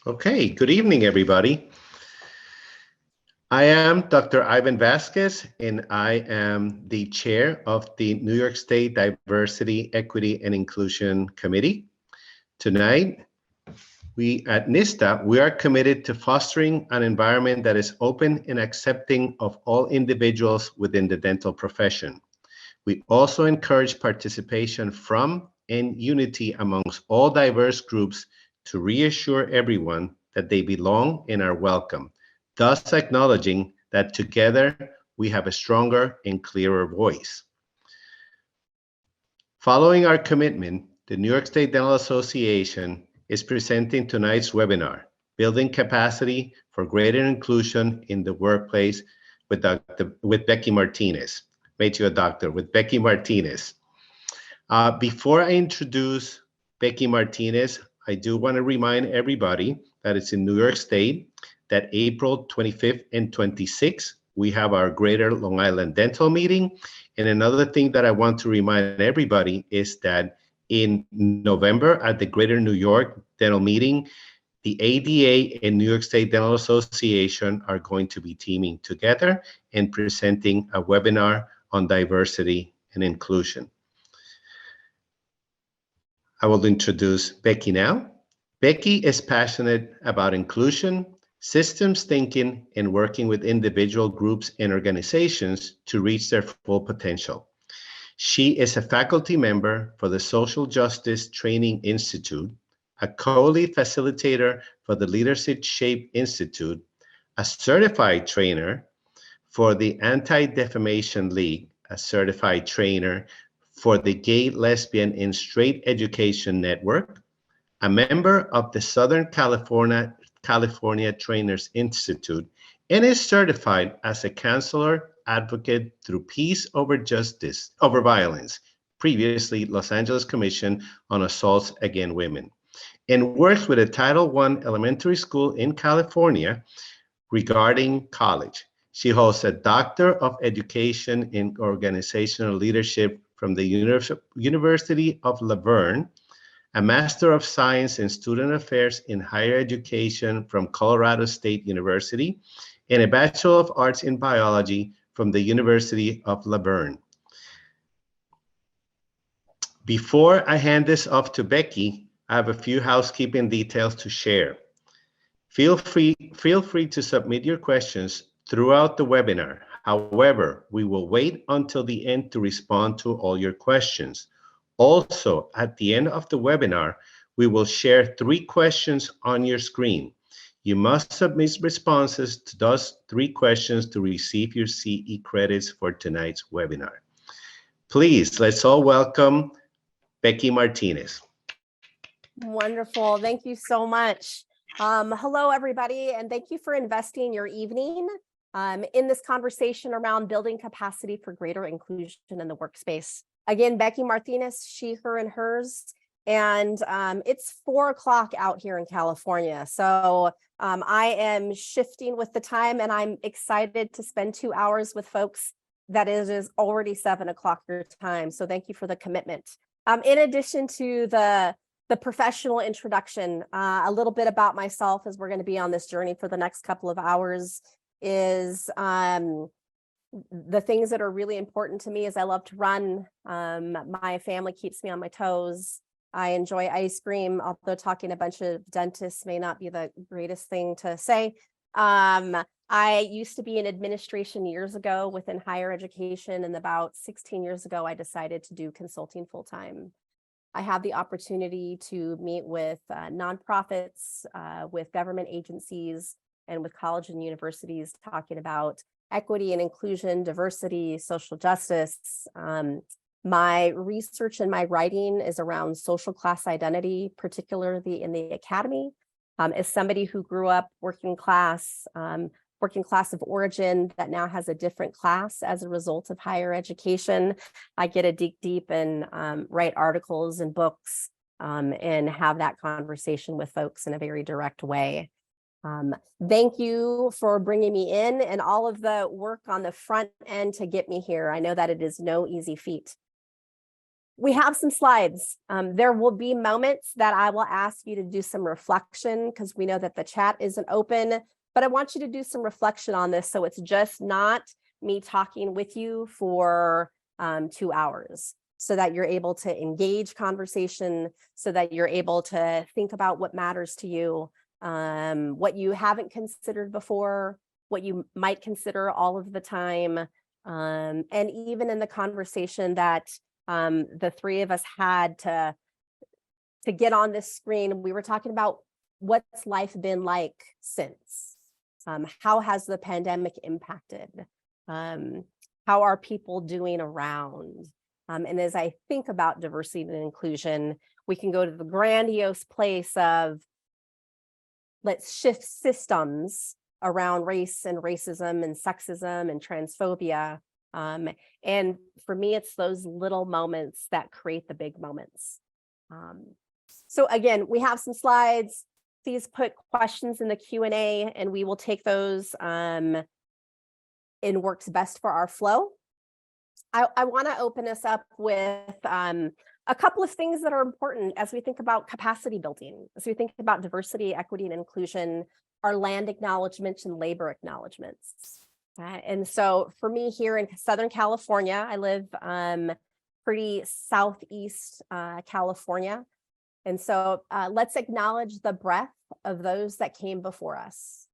Okay, good evening, everybody. I am Dr. Ivan Vasquez, and I am the chair of the New York State Diversity, Equity, and Inclusion Committee. Tonight, we at NYSDA, we are committed to fostering an environment that is open and accepting of all individuals within the dental profession. We also encourage participation from and unity amongst all diverse groups to reassure everyone that they belong and are welcome, thus acknowledging that together we have a stronger and clearer voice. Following our commitment, the New York State Dental Association is presenting tonight's webinar, Building Capacity for Greater Inclusion in the Workplace with Becky Martinez. Made you a doctor with Becky Martinez. Before I introduce Becky Martinez, I do want to remind everybody that it's in New York State, that April 25th and 26th, we have our Greater Long Island Dental Meeting. And another thing that I want to remind everybody is that in November at the Greater New York Dental Meeting, the ADA and New York State Dental Association are going to be teaming together and presenting a webinar on diversity and inclusion. I will introduce Becky now. Becky is passionate about inclusion, systems thinking, and working with individual groups and organizations to reach their full potential. She is a faculty member for the Social Justice Training Institute, a co-lead facilitator for the Leadership Shape Institute, a certified trainer for the Anti-Defamation League, a certified trainer for the Gay, Lesbian, and Straight Education Network, a member of the Southern California Trainers Institute, and is certified as a counselor advocate through Peace Over Violence, previously Los Angeles Commission on Assaults Against Women, and works with a Title I elementary school in California regarding college. She holds a Doctor of Education in Organizational Leadership from the University of Laverne, a Master of Science in Student Affairs in Higher Education from Colorado State University, and a Bachelor of Arts in Biology from the University of Laverne. Before I hand this off to Becky, I have a few housekeeping details to share. Feel free to submit your questions throughout the webinar. However, we will wait until the end to respond to all your questions. Also, at the end of the webinar, we will share 3 questions on your screen. You must submit responses to those 3 questions to receive your CE credits for tonight's webinar. Please, let's all welcome Becky Martinez. Wonderful. Thank you so much. Hello, everybody, and thank you for investing your evening in this conversation around building capacity for greater inclusion in the workspace. Again, Becky Martinez, she, her, and hers, and it's 4 o'clock out here in California. So I am shifting with the time, and I'm excited to spend 2 hours with folks that is already 7 o'clock your time. So thank you for the commitment. In addition to the professional introduction, a little bit about myself as we're going to be on this journey for the next couple of hours is the things that are really important to me is I love to run. My family keeps me on my toes. I enjoy ice cream, although talking to a bunch of dentists may not be the greatest thing to say. I used to be in administration years ago within higher education, and about 16 years ago, I decided to do consulting full time. I have the opportunity to meet with nonprofits, with government agencies, and with college and universities talking about equity and inclusion, diversity, social justice. My research and my writing is around social class identity, particularly in the academy. As somebody who grew up working class of origin that now has a different class as a result of higher education, I get to dig deep and write articles and books and have that conversation with folks in a very direct way. Thank you for bringing me in and all of the work on the front end to get me here. I know that it is no easy feat. we have some slides. There will be moments that I will ask you to do some reflection because we know that the chat isn't open, but I want you to do some reflection on this. So it's just not me talking with you for 2 hours, so that you're able to engage conversation, so that you're able to think about what matters to you, what you haven't considered before, what you might consider all of the time. And even in the conversation that the three of us had to get on this screen, we were talking about what's life been like since. How has the pandemic impacted? How are people doing around? And as I think about diversity and inclusion, we can go to the grandiose place of let's shift systems around race and racism and sexism and transphobia. And for me, it's those little moments that create the big moments. So again, we have some slides. Please put questions in the Q&A and we will take those in works best for our flow. I want to open us up with a couple of things that are important as we think about capacity building, as we think about diversity, equity, and inclusion, our land acknowledgements and labor acknowledgements. And so for me here in Southern California, I live pretty Southeast California. And so let's acknowledge the breadth of those that came before us.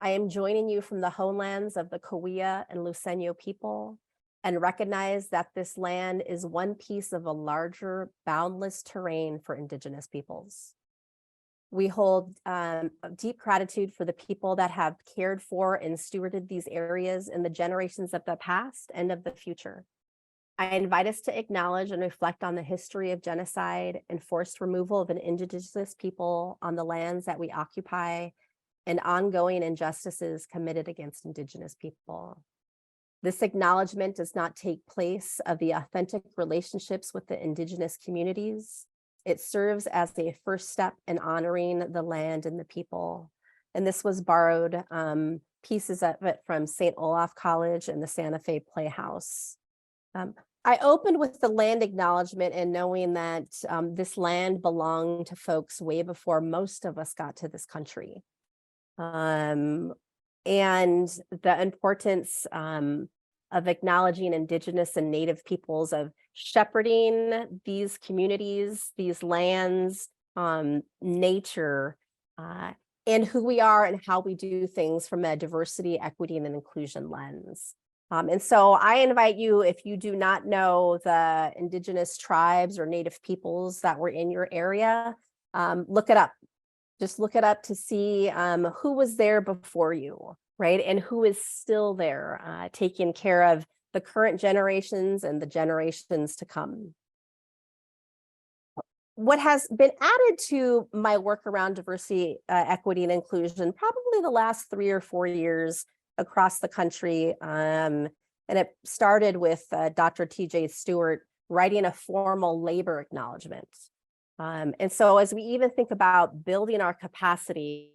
I am joining you from the homelands of the Cahuilla and Luiseño people, and recognize that this land is one piece of a larger, boundless terrain for Indigenous peoples. We hold deep gratitude for the people that have cared for and stewarded these areas in the generations of the past and of the future. I invite us to acknowledge and reflect on the history of genocide and forced removal of an Indigenous people on the lands that we occupy, and ongoing injustices committed against Indigenous people. This acknowledgement does not take place of the authentic relationships with the Indigenous communities. It serves as a first step in honoring the land and the people. And this was borrowed pieces of it from St. Olaf College and the Santa Fe Playhouse. I opened with the land acknowledgement and knowing that this land belonged to folks way before most of us got to this country. And the importance of acknowledging Indigenous and Native peoples, of shepherding these communities, these lands, nature, and who we are and how we do things from a diversity, equity, and an inclusion lens. And so I invite you, if you do not know the Indigenous tribes or Native peoples that were in your area, look it up. Just look it up to see who was there before you, right? And who is still there, taking care of the current generations and the generations to come. What has been added to my work around diversity, equity, and inclusion, probably the last 3 or 4 years across the country, and it started with Dr. TJ Stewart writing a formal labor acknowledgement. And so as we even think about building our capacity,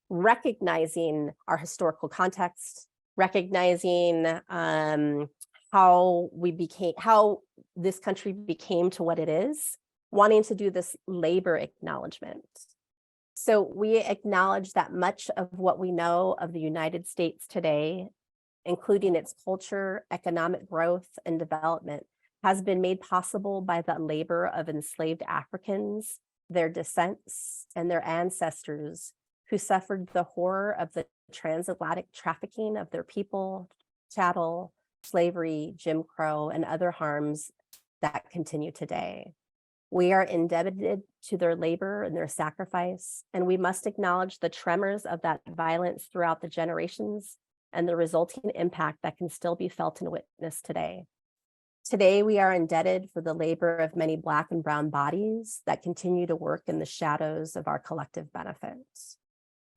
recognizing our historical context, recognizing how this country became to what it is, wanting to do this labor acknowledgement. So we acknowledge that much of what we know of the United States today, including its culture, economic growth, and development, has been made possible by the labor of enslaved Africans, their descendants, and their ancestors who suffered the horror of the transatlantic trafficking of their people, chattel, slavery, Jim Crow, and other harms that continue today. We are indebted to their labor and their sacrifice, and we must acknowledge the tremors of that violence throughout the generations and the resulting impact that can still be felt and witnessed today. Today, we are indebted for the labor of many Black and Brown bodies that continue to work in the shadows of our collective benefits.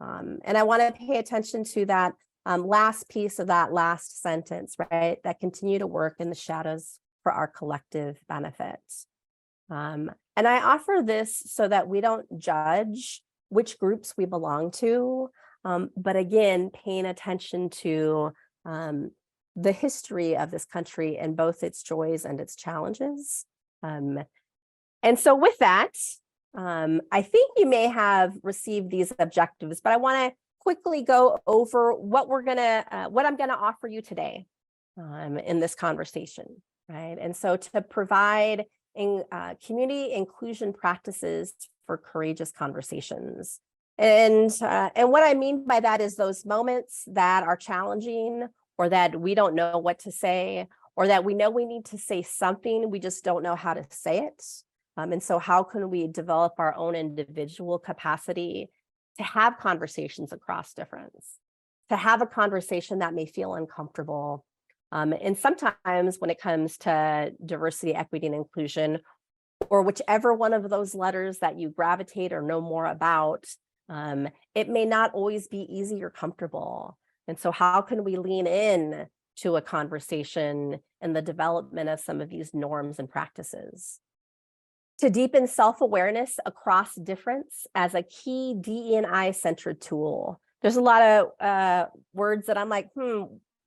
And I want to pay attention to that last piece of that last sentence, right? That continue to work in the shadows for our collective benefits. And I offer this so that we don't judge which groups we belong to, but again, paying attention to the history of this country and both its joys and its challenges. And so with that, I think you may have received these objectives, but I want to quickly go over what I'm gonna offer you today in this conversation, right? And so to provide community inclusion practices for courageous conversations. And what I mean by that is those moments that are challenging, or that we don't know what to say, or that we know we need to say something, we just don't know how to say it. And so how can we develop our own individual capacity to have conversations across difference, to have a conversation that may feel uncomfortable. And sometimes when it comes to diversity, equity, and inclusion, or whichever one of those letters that you gravitate or know more about, it may not always be easy or comfortable. And so how can we lean in to a conversation and the development of some of these norms and practices? To deepen self-awareness across difference as a key DE&I-centered tool. There's a lot of words that I'm like,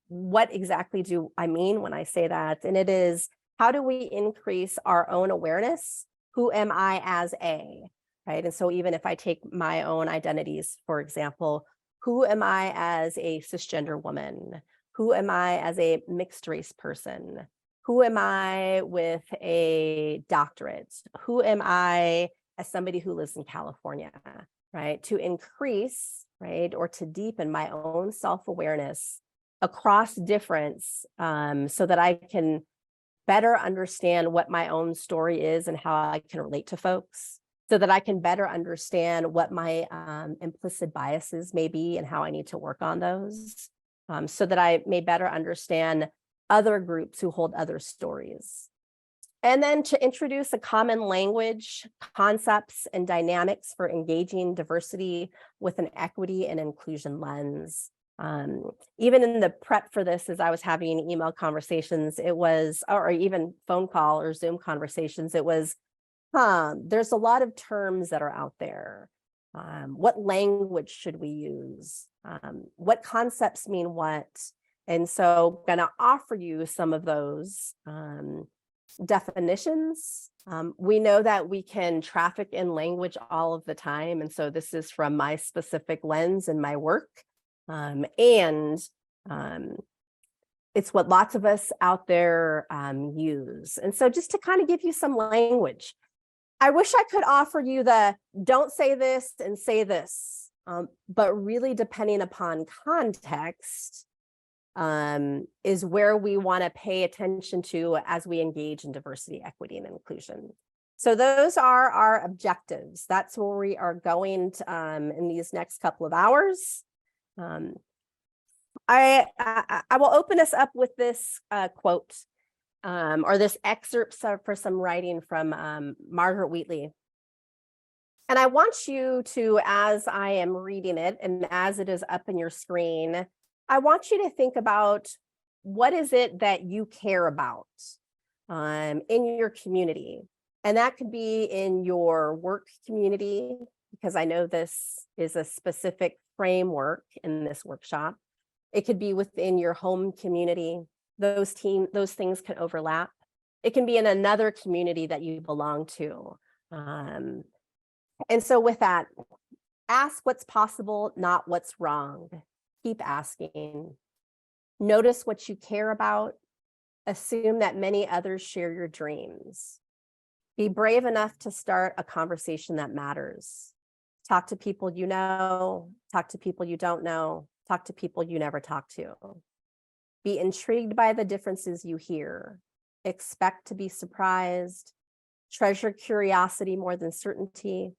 what exactly do I mean when I say that? And it is, how do we increase our own awareness? Who am I as a, right? And so even if I take my own identities, for example, who am I as a cisgender woman? Who am I as a mixed race person? Who am I with a doctorate? Who am I as somebody who lives in California, right? To increase, right, or to deepen my own self-awareness across difference, so that I can better understand what my own story is and how I can relate to folks, so that I can better understand what my implicit biases may be and how I need to work on those, so that I may better understand other groups who hold other stories. And then to introduce a common language, concepts, and dynamics for engaging diversity with an equity and inclusion lens. Even in the prep for this, as I was having email conversations, it was, or even phone call or Zoom conversations, it was, there's a lot of terms that are out there. What language should we use? What concepts mean what? And so I'm going to offer you some of those definitions. We know that we can traffic in language all of the time. And so this is from my specific lens and my work. It's what lots of us out there use. And so just to kind of give you some language, I wish I could offer you the don't say this and say this, but really depending upon context, is where we want to pay attention to as we engage in diversity, equity, and inclusion. So those are our objectives. That's where we are going to, in these next couple of hours. I will open us up with this quote, or this excerpt for some writing from Margaret Wheatley. And I want you to, as I am reading it and as it is up in your screen, I want you to think about what is it that you care about in your community. And that could be in your work community, because I know this is a specific framework in this workshop. It could be within your home community. Those things can overlap. It can be in another community that you belong to. And so with that, ask what's possible, not what's wrong. Keep asking. Notice what you care about. Assume that many others share your dreams. Be brave enough to start a conversation that matters. Talk to people you know, talk to people you don't know, talk to people you never talk to. Be intrigued by the differences you hear. Expect to be surprised. Treasure curiosity more than certainty.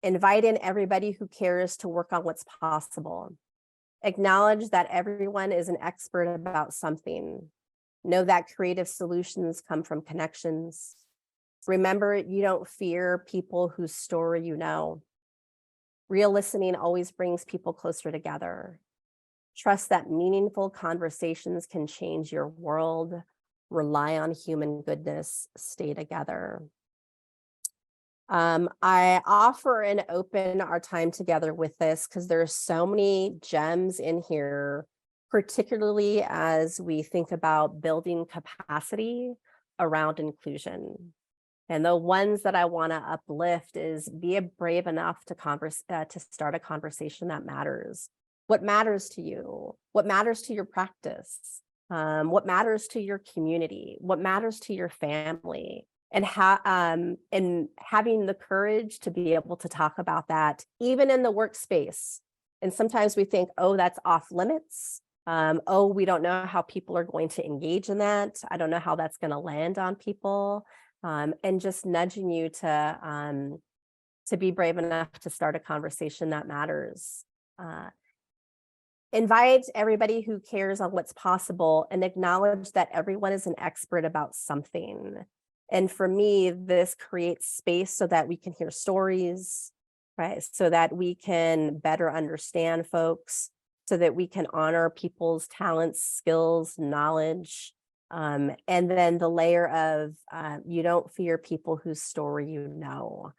Invite in everybody who cares to work on what's possible. Acknowledge that everyone is an expert about something. Know that creative solutions come from connections. Remember, you don't fear people whose story you know. Real listening always brings people closer together. Trust that meaningful conversations can change your world. Rely on human goodness. Stay together. I offer and open our time together with this because there's so many gems in here, particularly as we think about building capacity around inclusion. And the ones that I want to uplift is be brave enough to start a conversation that matters. What matters to you? What matters to your practice? What matters to your community? What matters to your family? And having the courage to be able to talk about that, even in the workspace. And sometimes we think, oh, that's off limits. Oh, we don't know how people are going to engage in that. I don't know how that's going to land on people. And just nudging you to be brave enough to start a conversation that matters. Invite everybody who cares on what's possible and acknowledge that everyone is an expert about something. And for me, this creates space so that we can hear stories, right? So that we can better understand folks, so that we can honor people's talents, skills, knowledge. And then the layer of you don't fear people whose story you know.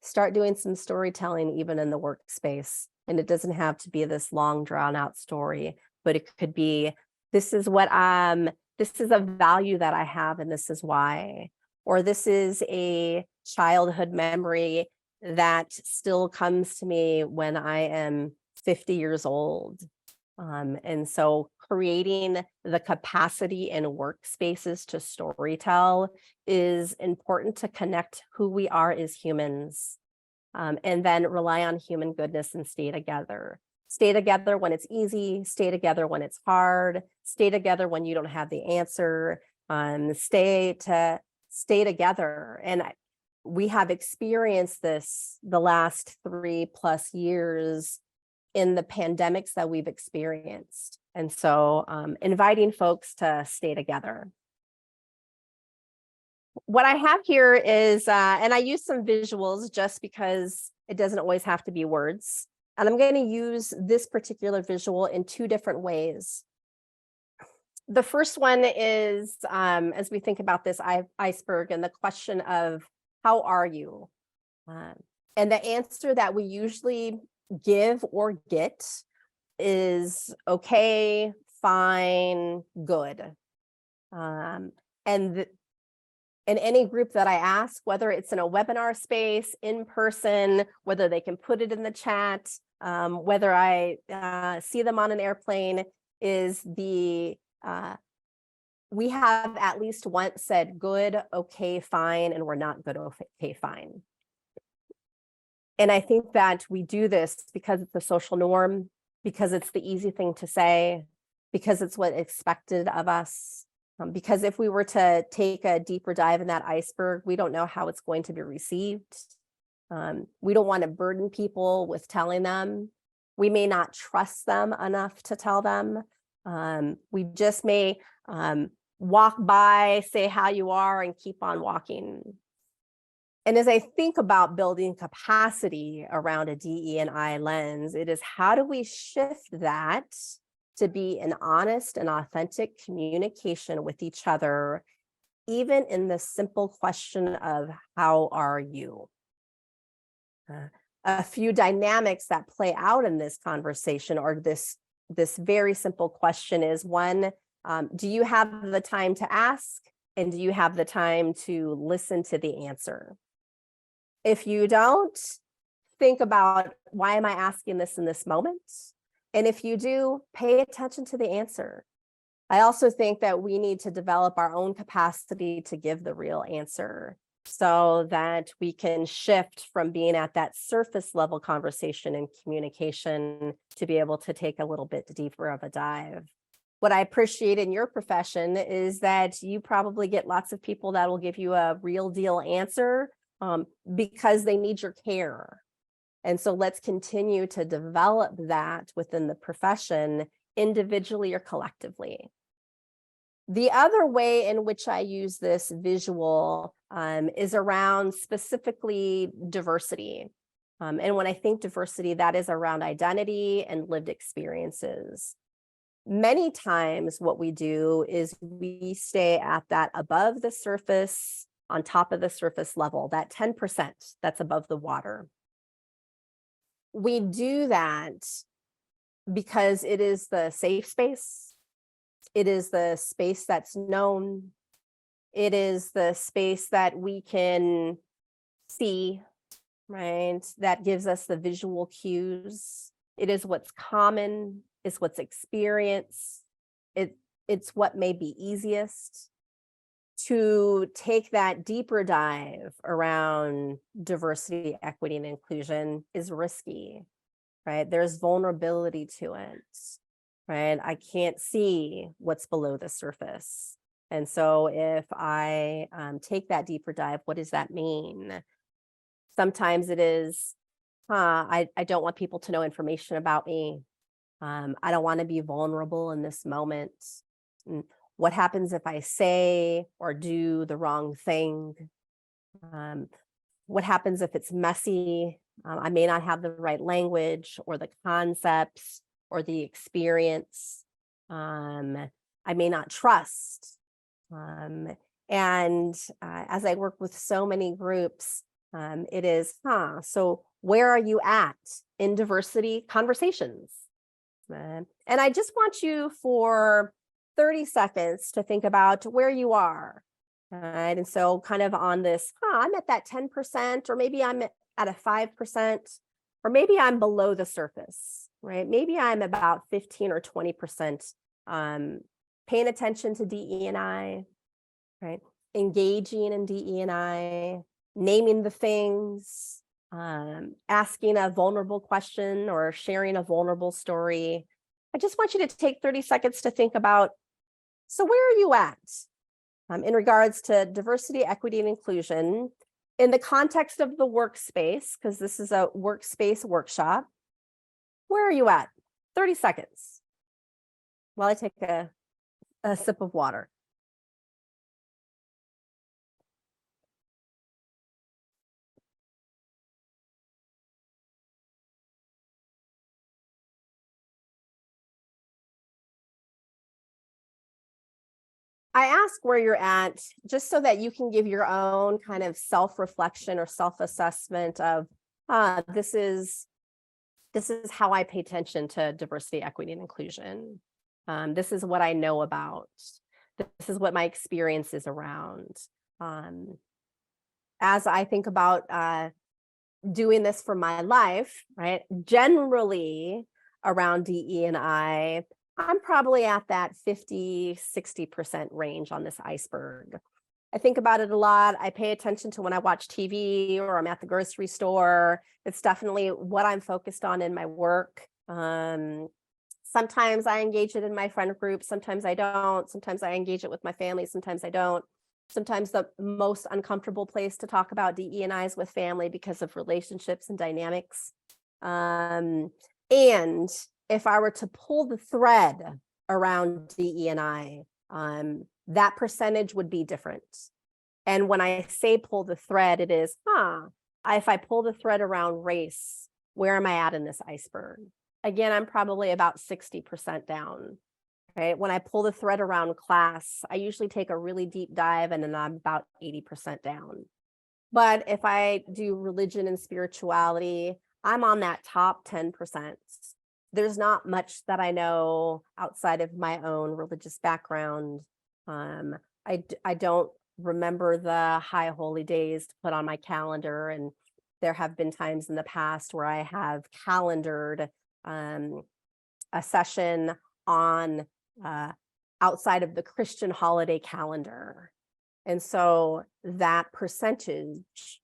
Start doing some storytelling even in the workspace. And it doesn't have to be this long drawn out story, but it could be, this is a value that I have and this is why. Or this is a childhood memory that still comes to me when I am 50 years old. And so creating the capacity in workspaces to storytell is important to connect who we are as humans, and then rely on human goodness and stay together. Stay together when it's easy, stay together when it's hard, stay together when you don't have the answer, stay together. And we have experienced this the last 3+ years in the pandemics that we've experienced. And so inviting folks to stay together. What I have here is, and I use some visuals just because it doesn't always have to be words. And I'm going to use this particular visual in 2 different ways. The first one is, as we think about this iceberg and the question of, how are you? And the answer that we usually give or get is okay, fine, good. And in any group that I ask, whether it's in a webinar space, in person, whether they can put it in the chat, whether I see them on an airplane, is we have at least once said good, okay, fine, and we're not good, okay, fine. And I think that we do this because it's a social norm, because it's the easy thing to say, because it's what's expected of us. Because if we were to take a deeper dive in that iceberg, we don't know how it's going to be received. We don't want to burden people with telling them. We may not trust them enough to tell them. We just may walk by, say how you are, and keep on walking. And as I think about building capacity around a DE&I lens, it is, how do we shift that to be an honest and authentic communication with each other, even in the simple question of, how are you? A few dynamics that play out in this conversation, or this very simple question, is one, do you have the time to ask? And do you have the time to listen to the answer? If you don't, think about, why am I asking this in this moment? And if you do, pay attention to the answer. I also think that we need to develop our own capacity to give the real answer, so that we can shift from being at that surface level conversation and communication to be able to take a little bit deeper of a dive. What I appreciate in your profession is that you probably get lots of people that will give you a real deal answer because they need your care. And so let's continue to develop that within the profession, individually or collectively. The other way in which I use this visual is around specifically diversity. And when I think diversity, that is around identity and lived experiences. Many times what we do is we stay at that above the surface, on top of the surface level, that 10% that's above the water. We do that because it is the safe space. It is the space that's known. It is the space that we can see, right? That gives us the visual cues. It is what's common, it's what's experienced. It's what may be easiest. To take that deeper dive around diversity, equity, and inclusion is risky, right? There's vulnerability to it, right? I can't see what's below the surface. And so if I take that deeper dive, what does that mean? Sometimes it is, I don't want people to know information about me. I don't want to be vulnerable in this moment. What happens if I say or do the wrong thing? What happens if it's messy? I may not have the right language or the concepts or the experience. I may not trust. And as I work with so many groups, it is, so where are you at in diversity conversations? And I just want you for 30 seconds to think about where you are. Right. And so kind of on this, I'm at that 10%, or maybe I'm at a 5%, or maybe I'm below the surface, right? Maybe I'm about 15 or 20%, paying attention to DE&I, right? Engaging in DE&I, naming the things, asking a vulnerable question or sharing a vulnerable story. I just want you to take 30 seconds to think about, so where are you at in regards to diversity, equity, and inclusion in the context of the workspace, because this is a workspace workshop. Where are you at? 30 seconds while I take a sip of water. I ask where you're at just so that you can give your own kind of self-reflection or self-assessment of this is how I pay attention to diversity, equity, and inclusion. This is what I know about. This is what my experience is around. As I think about doing this for my life, right? Generally around DE&I, I'm probably at that 50, 60% range on this iceberg. I think about it a lot. I pay attention to when I watch TV or I'm at the grocery store. It's definitely what I'm focused on in my work. Sometimes I engage it in my friend group. Sometimes I don't. Sometimes I engage it with my family. Sometimes I don't. Sometimes the most uncomfortable place to talk about DE&I is with family because of relationships and dynamics. And if I were to pull the thread around DE&I, that percentage would be different. And when I say pull the thread, it is, if I pull the thread around race, where am I at in this iceberg? Again, I'm probably about 60% down. Right? When I pull the thread around class, I usually take a really deep dive and then I'm about 80% down. But if I do religion and spirituality, I'm on that top 10%. There's not much that I know outside of my own religious background. I don't remember the high holy days to put on my calendar. And there have been times in the past where I have calendared a session on outside of the Christian holiday calendar. And so that percentage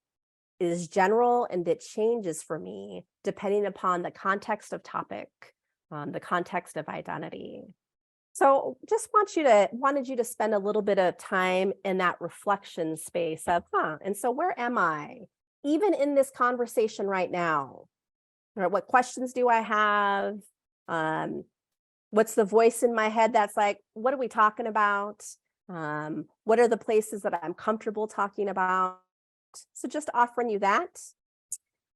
is general and it changes for me depending upon the context of topic, the context of identity. So just wanted you to spend a little bit of time in that reflection space of, and so where am I? Even in this conversation right now, right? What questions do I have? What's the voice in my head that's like, what are we talking about? What are the places that I'm comfortable talking about? So just offering you that.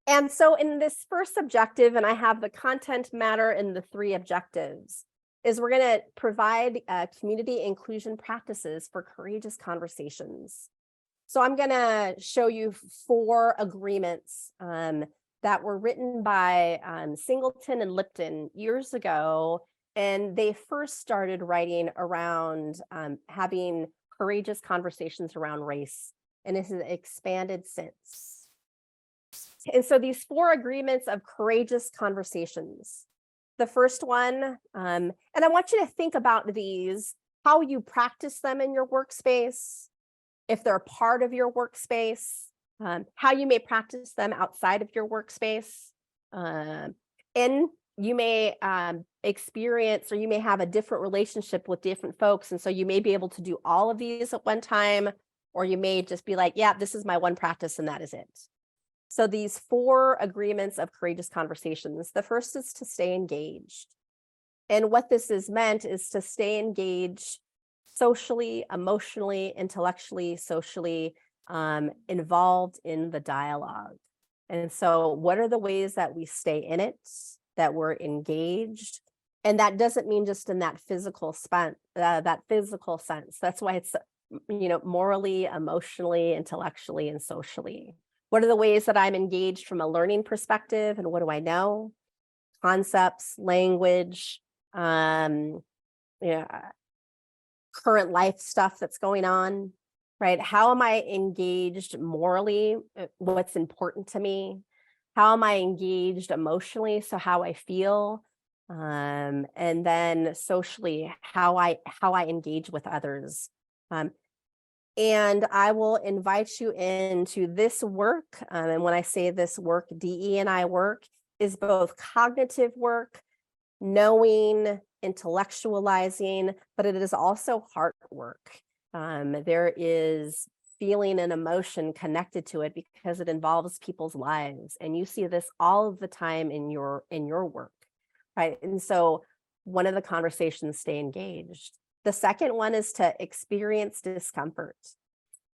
And so in this first objective, and I have the content matter and the 3 objectives, is we're going to provide community inclusion practices for courageous conversations. So I'm going to show you 4 agreements that were written by Singleton and Lipton years ago. And they first started writing around having courageous conversations around race, and it has expanded since. And so these 4 agreements of courageous conversations. The first one, and I want you to think about these, how you practice them in your workspace, if they're a part of your workspace, how you may practice them outside of your workspace. And you may experience, or you may have a different relationship with different folks. And so you may be able to do all of these at one time, or you may just be like, yeah, this is my one practice and that is it. So these 4 agreements of courageous conversations, the first is to stay engaged. And what this is meant is to stay engaged socially, emotionally, intellectually, socially, involved in the dialogue. And so what are the ways that we stay in it, that we're engaged? And that doesn't mean just in that physical sense. That's why it's, morally, emotionally, intellectually, and socially. What are the ways that I'm engaged from a learning perspective, and what do I know? Concepts, language, current life stuff that's going on, right? How am I engaged morally? What's important to me? How am I engaged emotionally? So how I feel, and then socially, how I engage with others. And I will invite you into this work. And when I say this work, DE&I work is both cognitive work, knowing, intellectualizing, but it is also heart work. There is feeling and emotion connected to it because it involves people's lives. And you see this all of the time in your work, right? And so one of the conversations, stay engaged. The second one is to experience discomfort.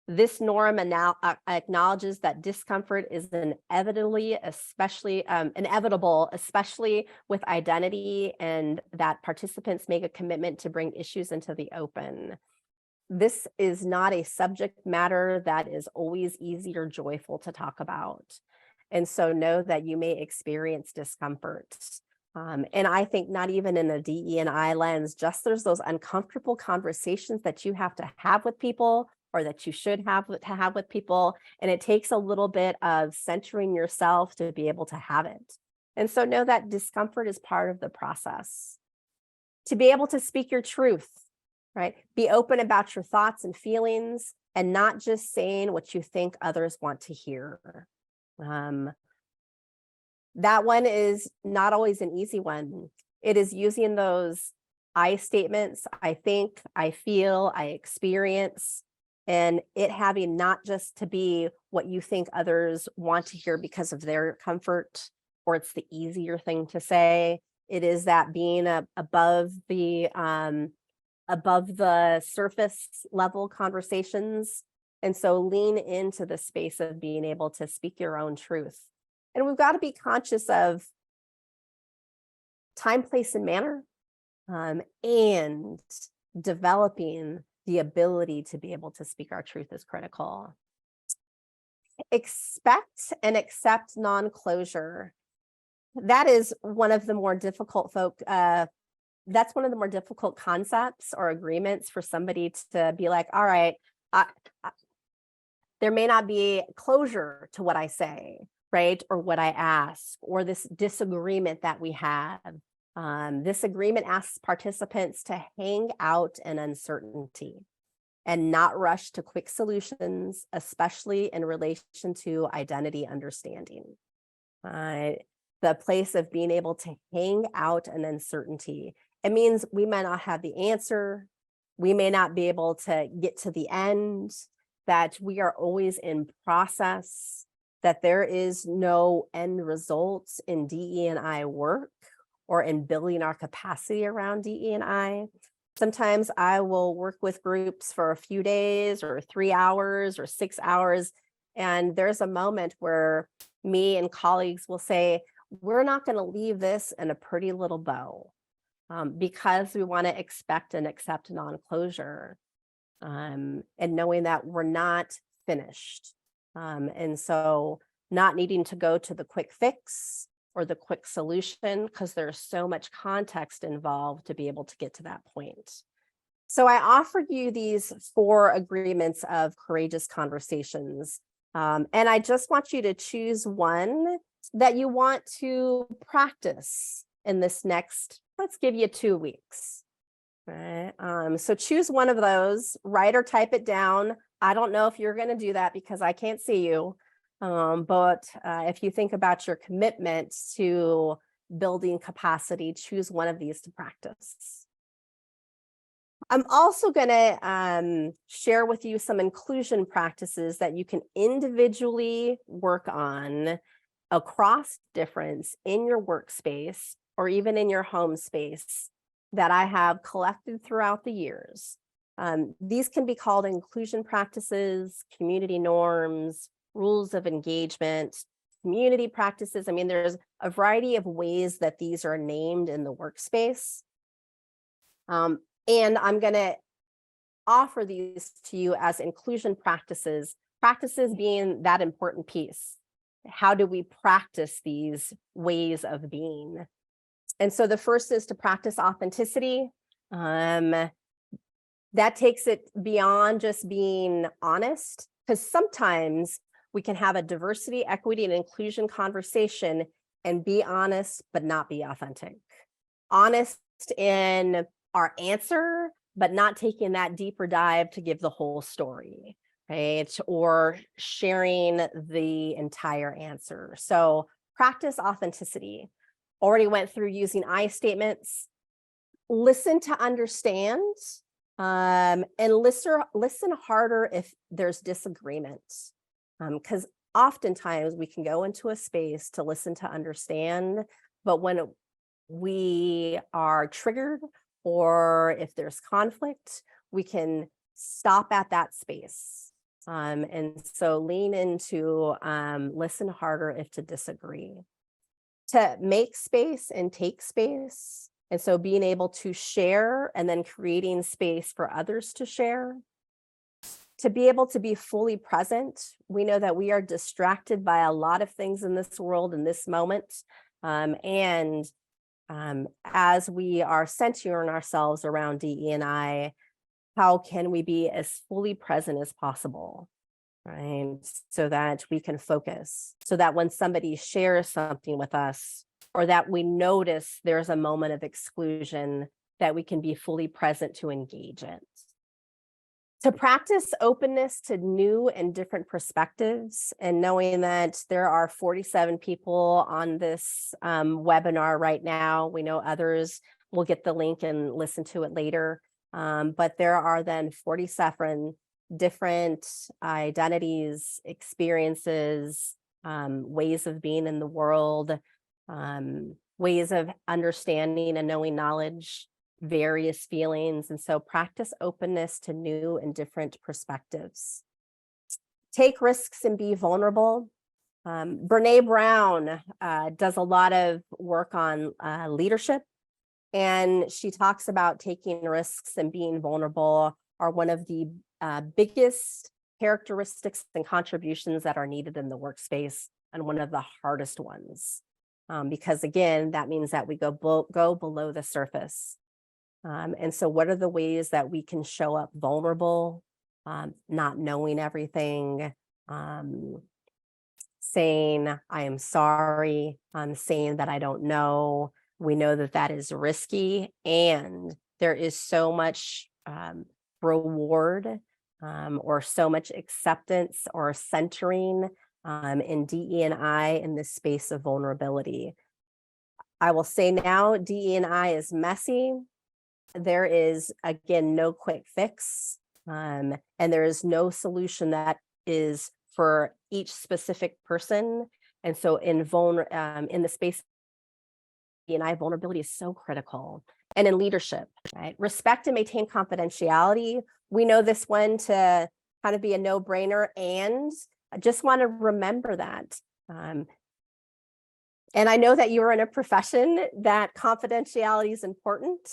This norm acknowledges that discomfort is inevitable, especially with identity, and that participants make a commitment to bring issues into the open. This is not a subject matter that is always easy or joyful to talk about. And so know that you may experience discomfort. And I think not even in a DE&I lens, just there's those uncomfortable conversations that you have to have with people, or that you should have to have with people. And it takes a little bit of centering yourself to be able to have it. And so know that discomfort is part of the process. To be able to speak your truth, right? Be open about your thoughts and feelings, and not just saying what you think others want to hear. That one is not always an easy one. It is using those I statements, I think, I feel, I experience, and it having not just to be what you think others want to hear because of their comfort, or it's the easier thing to say. It is that being above the surface level conversations. And so lean into the space of being able to speak your own truth. And we've got to be conscious of time, place, and manner, and developing the ability to be able to speak our truth is critical. Expect and accept non-closure. That is one of the more difficult that's one of the more difficult concepts or agreements for somebody to be like, all right, there may not be closure to what I say, right? Or what I ask, or this disagreement that we have. This agreement asks participants to hang out in uncertainty and not rush to quick solutions, especially in relation to identity understanding. The place of being able to hang out in uncertainty. It means we may not have the answer. We may not be able to get to the end, that we are always in process, that there is no end results in DE&I work or in building our capacity around DE&I. Sometimes I will work with groups for a few days or 3 hours or 6 hours. And there's a moment where me and colleagues will say, we're not going to leave this in a pretty little bow, because we want to expect and accept non-closure, and knowing that we're not finished. And so not needing to go to the quick fix or the quick solution, because there's so much context involved to be able to get to that point. So I offered you these 4 agreements of courageous conversations. And I just want you to choose one that you want to practice in this next, let's give you 2 weeks. Right. So choose one of those, write or type it down. I don't know if you're going to do that because I can't see you. But if you think about your commitment to building capacity, choose one of these to practice. I'm also going to share with you some inclusion practices that you can individually work on across difference in your workspace or even in your home space that I have collected throughout the years. These can be called inclusion practices, community norms, rules of engagement, community practices. I mean, there's a variety of ways that these are named in the workspace. And I'm going to offer these to you as inclusion practices, practices being that important piece. How do we practice these ways of being? And so the first is to practice authenticity. That takes it beyond just being honest, because sometimes we can have a diversity, equity, and inclusion conversation and be honest, but not be authentic. Honest in our answer, but not taking that deeper dive to give the whole story, right? Or sharing the entire answer. So practice authenticity. Already went through using I statements. Listen to understand, and listen harder if there's disagreement. Because oftentimes we can go into a space to listen to understand, but when we are triggered or if there's conflict, we can stop at that space. And so lean into listen harder if to disagree. To make space and take space. And so being able to share and then creating space for others to share. To be able to be fully present. We know that we are distracted by a lot of things in this world in this moment. As we are centering ourselves around DE&I, how can we be as fully present as possible, right? So that we can focus, so that when somebody shares something with us, or that we notice there's a moment of exclusion, that we can be fully present to engage it. To practice openness to new and different perspectives, and knowing that there are 47 people on this webinar right now. We know others will get the link and listen to it later. But there are then 47 different identities, experiences, ways of being in the world, ways of understanding and knowing knowledge, various feelings. And so practice openness to new and different perspectives. Take risks and be vulnerable. Brene Brown does a lot of work on leadership, and she talks about taking risks and being vulnerable are one of the biggest characteristics and contributions that are needed in the workspace, and one of the hardest ones. Because again, that means that we go below the surface. And so what are the ways that we can show up vulnerable, not knowing everything, saying, I am sorry, saying that I don't know. We know that that is risky, and there is so much reward or so much acceptance or centering in DE&I in this space of vulnerability. I will say now, DE&I is messy. There is, again, no quick fix, and there is no solution that is for each specific person. And so in the space of DE&I, vulnerability is so critical. And in leadership, right? Respect and maintain confidentiality. We know this one to kind of be a no-brainer, and I just want to remember that. And I know that you are in a profession that confidentiality is important.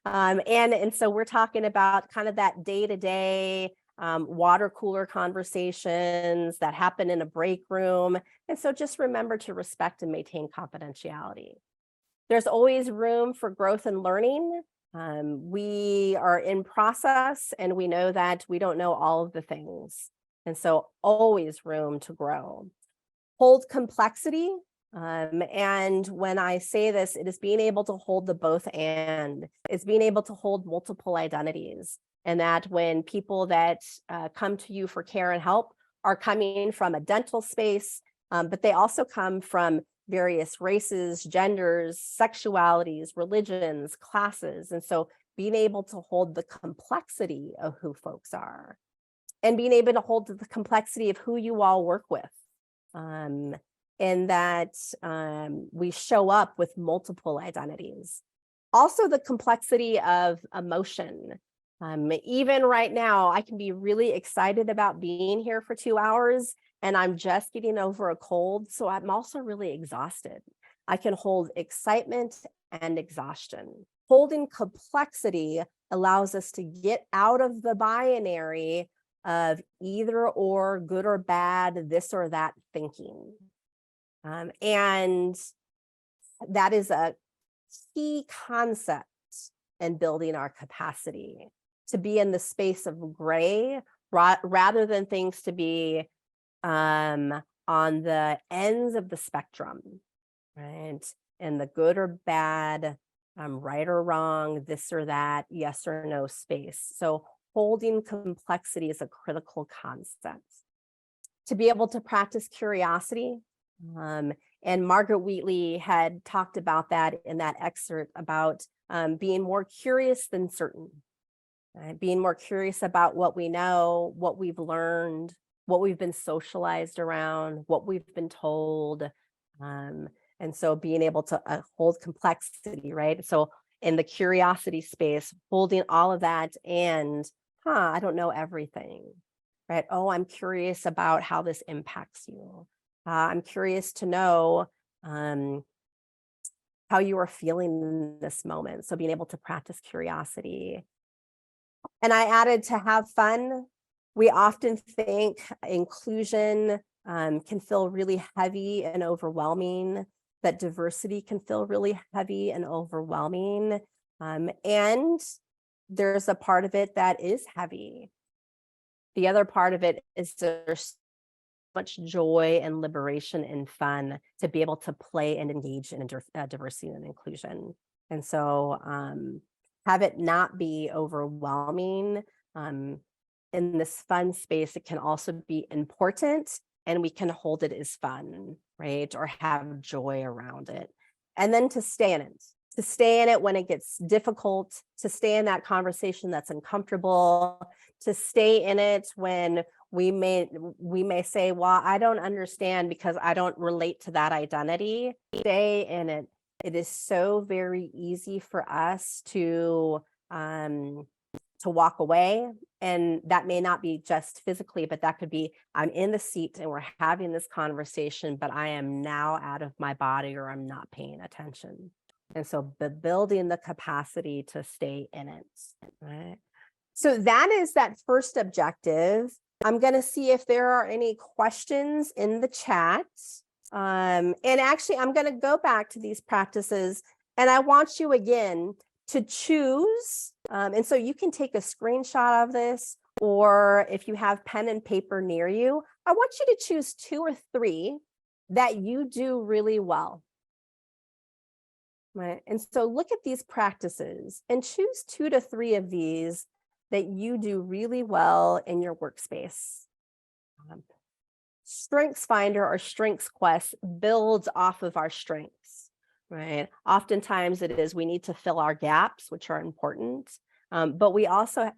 And so we're talking about kind of that day-to-day water cooler conversations that happen in a break room. And so just remember to respect and maintain confidentiality. There's always room for growth and learning. We are in process, and we know that we don't know all of the things. And so always room to grow. Hold complexity. And when I say this, it is being able to hold the both and. It's being able to hold multiple identities. And that when people that come to you for care and help are coming from a dental space, but they also come from various races, genders, sexualities, religions, classes. And so being able to hold the complexity of who folks are, and being able to hold the complexity of who you all work with. And that we show up with multiple identities. Also, the complexity of emotion. Even right now, I can be really excited about being here for 2 hours, and I'm just getting over a cold, so I'm also really exhausted. I can hold excitement and exhaustion. Holding complexity allows us to get out of the binary of either or, good or bad, this or that thinking. And that is a key concept in building our capacity to be in the space of gray, rather than things to be on the ends of the spectrum, right? And the good or bad, right or wrong, this or that, yes or no space. So holding complexity is a critical concept. To be able to practice curiosity, and Margaret Wheatley had talked about that in that excerpt about being more curious than certain, being more curious about what we know, what we've learned, what we've been socialized around, what we've been told. And so being able to hold complexity, right? So in the curiosity space, holding all of that and, I don't know everything, right? Oh, I'm curious about how this impacts you. I'm curious to know how you are feeling in this moment. So being able to practice curiosity. And I added to have fun. We often think inclusion can feel really heavy and overwhelming, that diversity can feel really heavy and overwhelming. And there's a part of it that is heavy. The other part of it is there's much joy and liberation and fun to be able to play and engage in diversity and inclusion. And so have it not be overwhelming. In this fun space, it can also be important, and we can hold it as fun, right? Or have joy around it. And then to stay in it when it gets difficult, to stay in that conversation that's uncomfortable, to stay in it when we may say, well, I don't understand because I don't relate to that identity. Stay in it. It is so very easy for us to walk away. And that may not be just physically, but that could be, I'm in the seat and we're having this conversation, but I am now out of my body or I'm not paying attention. And so building the capacity to stay in it, right? So that is that first objective. I'm going to see if there are any questions in the chat. And actually, I'm going to go back to these practices, and I want you again to choose. And so you can take a screenshot of this, or if you have pen and paper near you, I want you to choose 2 or 3 that you do really well. Right. And so look at these practices and choose 2 to 3 of these that you do really well in your workspace. Strengths Finder or Strengths Quest builds off of our strengths, right? Oftentimes it is we need to fill our gaps, which are important, but we also,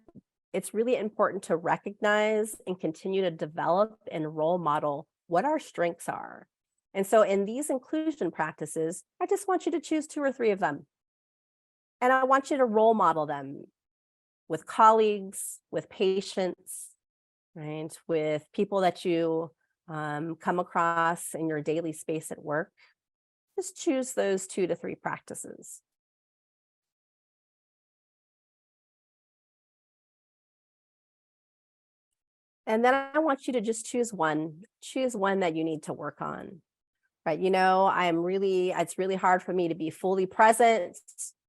it's really important to recognize and continue to develop and role model what our strengths are. And so in these inclusion practices, I just want you to choose 2 or 3 of them. And I want you to role model them with colleagues, with patients, right? With people that you come across in your daily space at work. Just choose those 2 to 3 practices. And then I want you to just choose one that you need to work on, right? You know, it's really hard for me to be fully present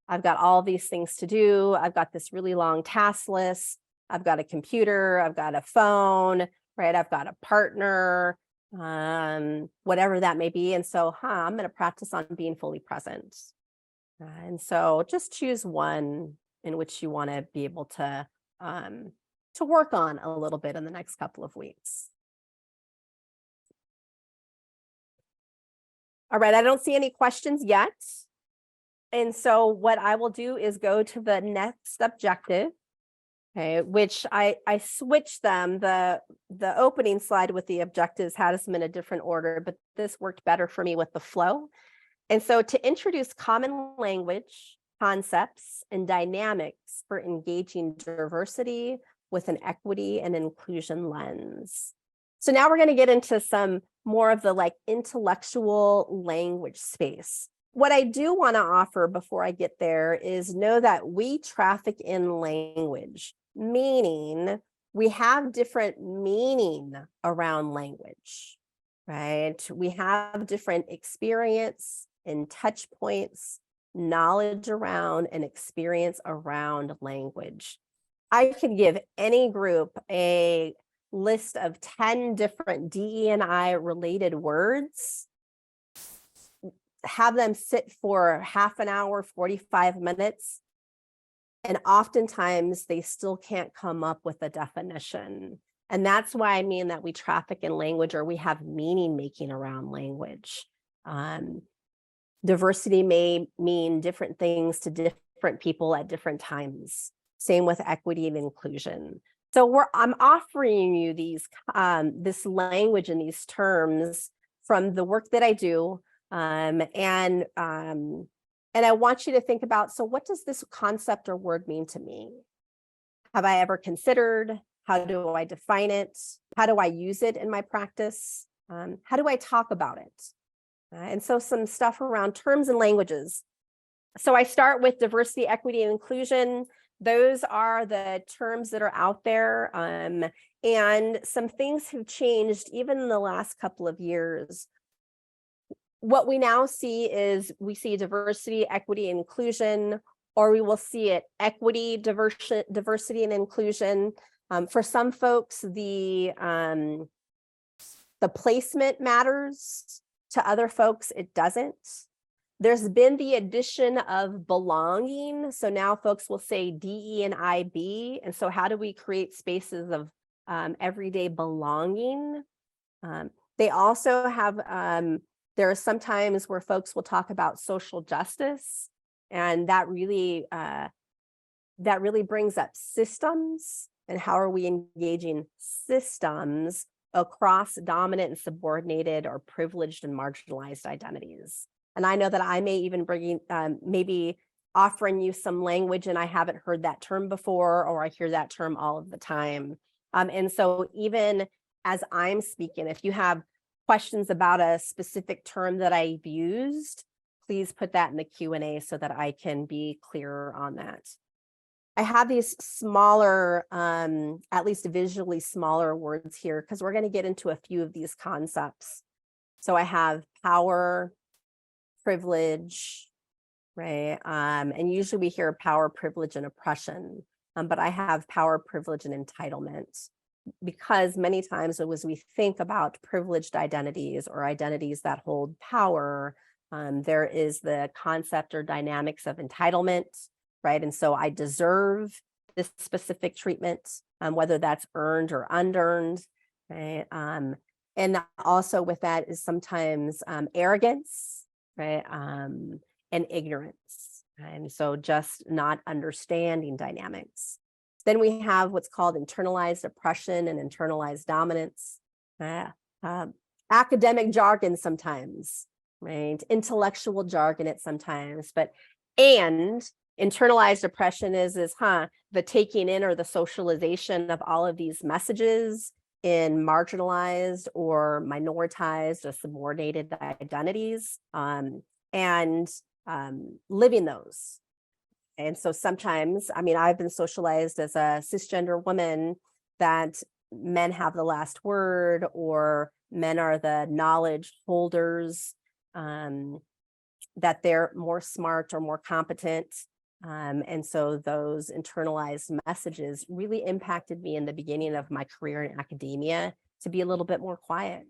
I've got all these things to do. I've got this really long task list. I've got a computer, I've got a phone, right? I've got a partner, whatever that may be. And so, I'm going to practice on being fully present. And so just choose one in which you want to be able to work on a little bit in the next couple of weeks. All right, I don't see any questions yet. And so what I will do is go to the next objective, okay, which I switched them. The opening slide with the objectives had them in a different order, but this worked better for me with the flow. And so to introduce common language, concepts, and dynamics for engaging diversity with an equity and inclusion lens. So now we're going to get into some more of the intellectual language space. What I do want to offer before I get there is know that we traffic in language, meaning we have different meaning around language, right? We have different experience and touch points, knowledge around and experience around language. I could give any group a list of 10 different DE&I related words, have them sit for half an hour, 45 minutes, and oftentimes they still can't come up with a definition. And that's why I mean that we traffic in language, or we have meaning making around language. Diversity may mean different things to different people at different times. Same with equity and inclusion. So I'm offering you these this language and these terms from the work that I do, and I want you to think about, so what does this concept or word mean to me? Have I ever considered? How do I define it? How do I use it in my practice? How do I talk about it? And so some stuff around terms and languages. So I start with diversity, equity, and inclusion. Those are the terms that are out there. And some things have changed even in the last couple of years. What we now see is we see diversity, equity, and inclusion, or we will see it equity, diversity, and inclusion. For some folks, the placement matters. To other folks, it doesn't. There's been the addition of belonging. So now folks will say DE and IB. And so how do we create spaces of everyday belonging? They also have, there are some times where folks will talk about social justice, and that really brings up systems, and how are we engaging systems across dominant and subordinated or privileged and marginalized identities. And I know that I may even bring maybe offering you some language and I haven't heard that term before, or I hear that term all of the time. And so even as I'm speaking, if you have questions about a specific term that I've used, please put that in the Q&A so that I can be clearer on that. I have these smaller, at least visually smaller words here, because we're going to get into a few of these concepts. So I have power, privilege, right? And usually we hear power, privilege, and oppression, but I have power, privilege, and entitlement, because many times as we think about privileged identities or identities that hold power, there is the concept or dynamics of entitlement, right? And so I deserve this specific treatment, whether that's earned or unearned, right? And also with that is sometimes arrogance, right? And ignorance. And so just not understanding dynamics. Then we have what's called internalized oppression and internalized dominance. Academic jargon sometimes, right? Intellectual jargon at sometimes, and internalized oppression is the taking in or the socialization of all of these messages in marginalized or minoritized or subordinated identities, and living those. And so sometimes, I mean, I've been socialized as a cisgender woman that men have the last word, or men are the knowledge holders, that they're more smart or more competent. And so those internalized messages really impacted me in the beginning of my career in academia to be a little bit more quiet,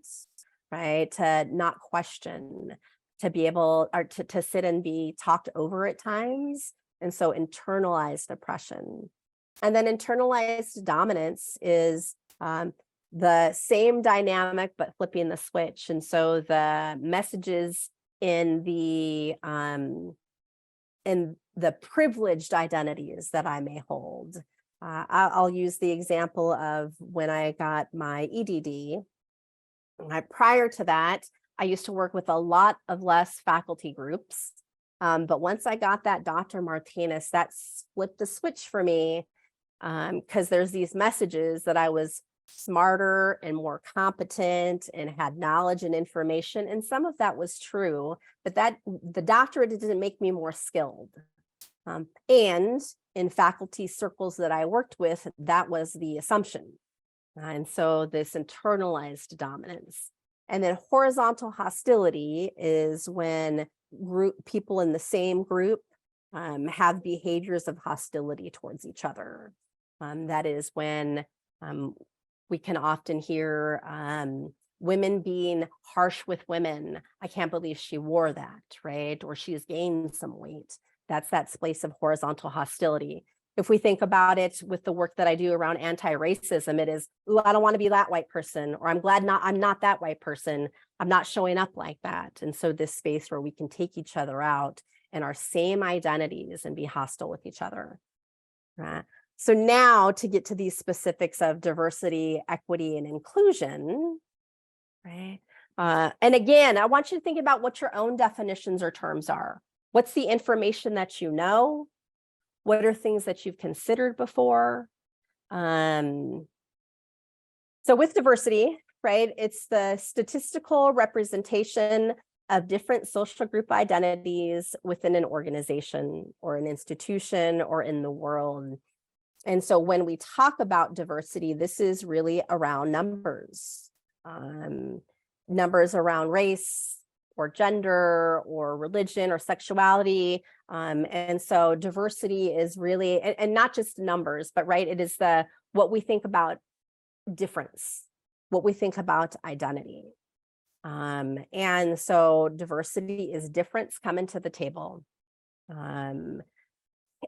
right? To not question, to be able or to sit and be talked over at times. And so internalized oppression. And then internalized dominance is the same dynamic, but flipping the switch. And so the messages in the privileged identities that I may hold. I'll use the example of when I got my EDD. Prior to that, I used to work with a lot of less faculty groups. But once I got that Dr. Martinez, that flipped the switch for me, because there's these messages that I was smarter and more competent and had knowledge and information. And some of that was true, but that the doctorate didn't make me more skilled. And in faculty circles that I worked with, that was the assumption. And so this internalized dominance. And then horizontal hostility is when people in the same group have behaviors of hostility towards each other. That is when we can often hear women being harsh with women. I can't believe she wore that, right? Or she's gained some weight. That's that space of horizontal hostility. If we think about it with the work that I do around anti-racism, it is, ooh, I don't want to be that white person, or I'm not that white person. I'm not showing up like that. And so this space where we can take each other out in our same identities and be hostile with each other. So now to get to these specifics of diversity, equity, and inclusion, right? And again, I want you to think about what your own definitions or terms are. What's the information that you know? What are things that you've considered before? So with diversity, right, it's the statistical representation of different social group identities within an organization or an institution or in the world. And so when we talk about diversity, this is really around numbers, numbers around race or gender or religion or sexuality. And so diversity is really, and not just numbers, but right, it is what we think about difference, what we think about identity. And so diversity is difference coming to the table.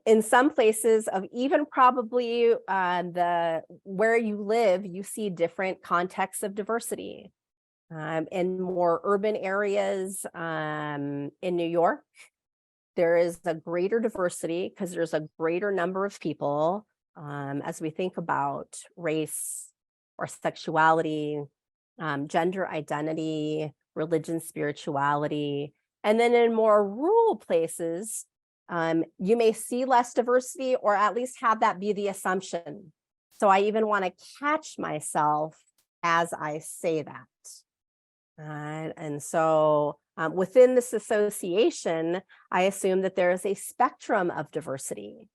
In some places of even probably where you live, you see different contexts of diversity. In more urban areas in New York, there is a greater diversity because there's a greater number of people as we think about race or sexuality, gender identity, religion, spirituality. And then in more rural places, you may see less diversity or at least have that be the assumption. So I even want to catch myself as I say that. And so within this association, I assume that there is a spectrum of diversity,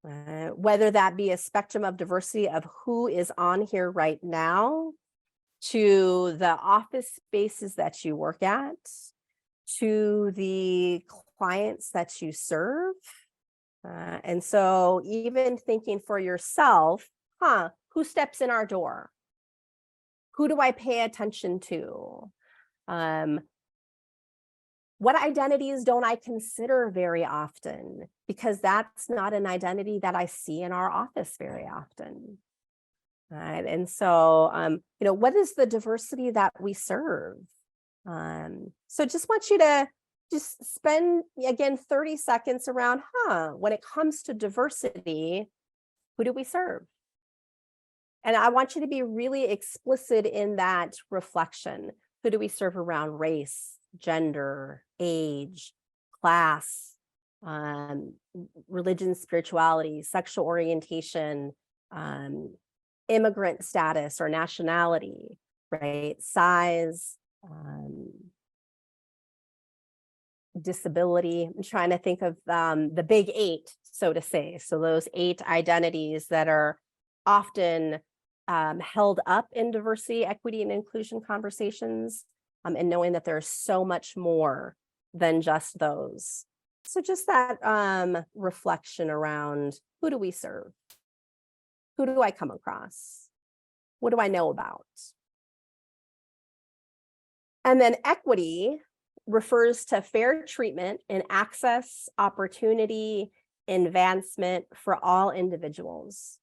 whether that be a spectrum of diversity of who is on here right now, to the office spaces that you work at, to the clients that you serve. And so even thinking for yourself, who steps in our door? Who do I pay attention to? What identities don't I consider very often? Because that's not an identity that I see in our office very often. Right? And so, what is the diversity that we serve? So just want you to just spend, again, 30 seconds around, when it comes to diversity, who do we serve? And I want you to be really explicit in that reflection. Who do we serve around race, gender, age, class, religion, spirituality, sexual orientation, immigrant status or nationality, right? Size, disability. I'm trying to think of the big 8, so to say. So those 8 identities that are often held up in diversity, equity, and inclusion conversations, and knowing that there's so much more than just those. So just that reflection around, who do we serve? Who do I come across? What do I know about? And then equity refers to fair treatment and access, opportunity, advancement for all individuals.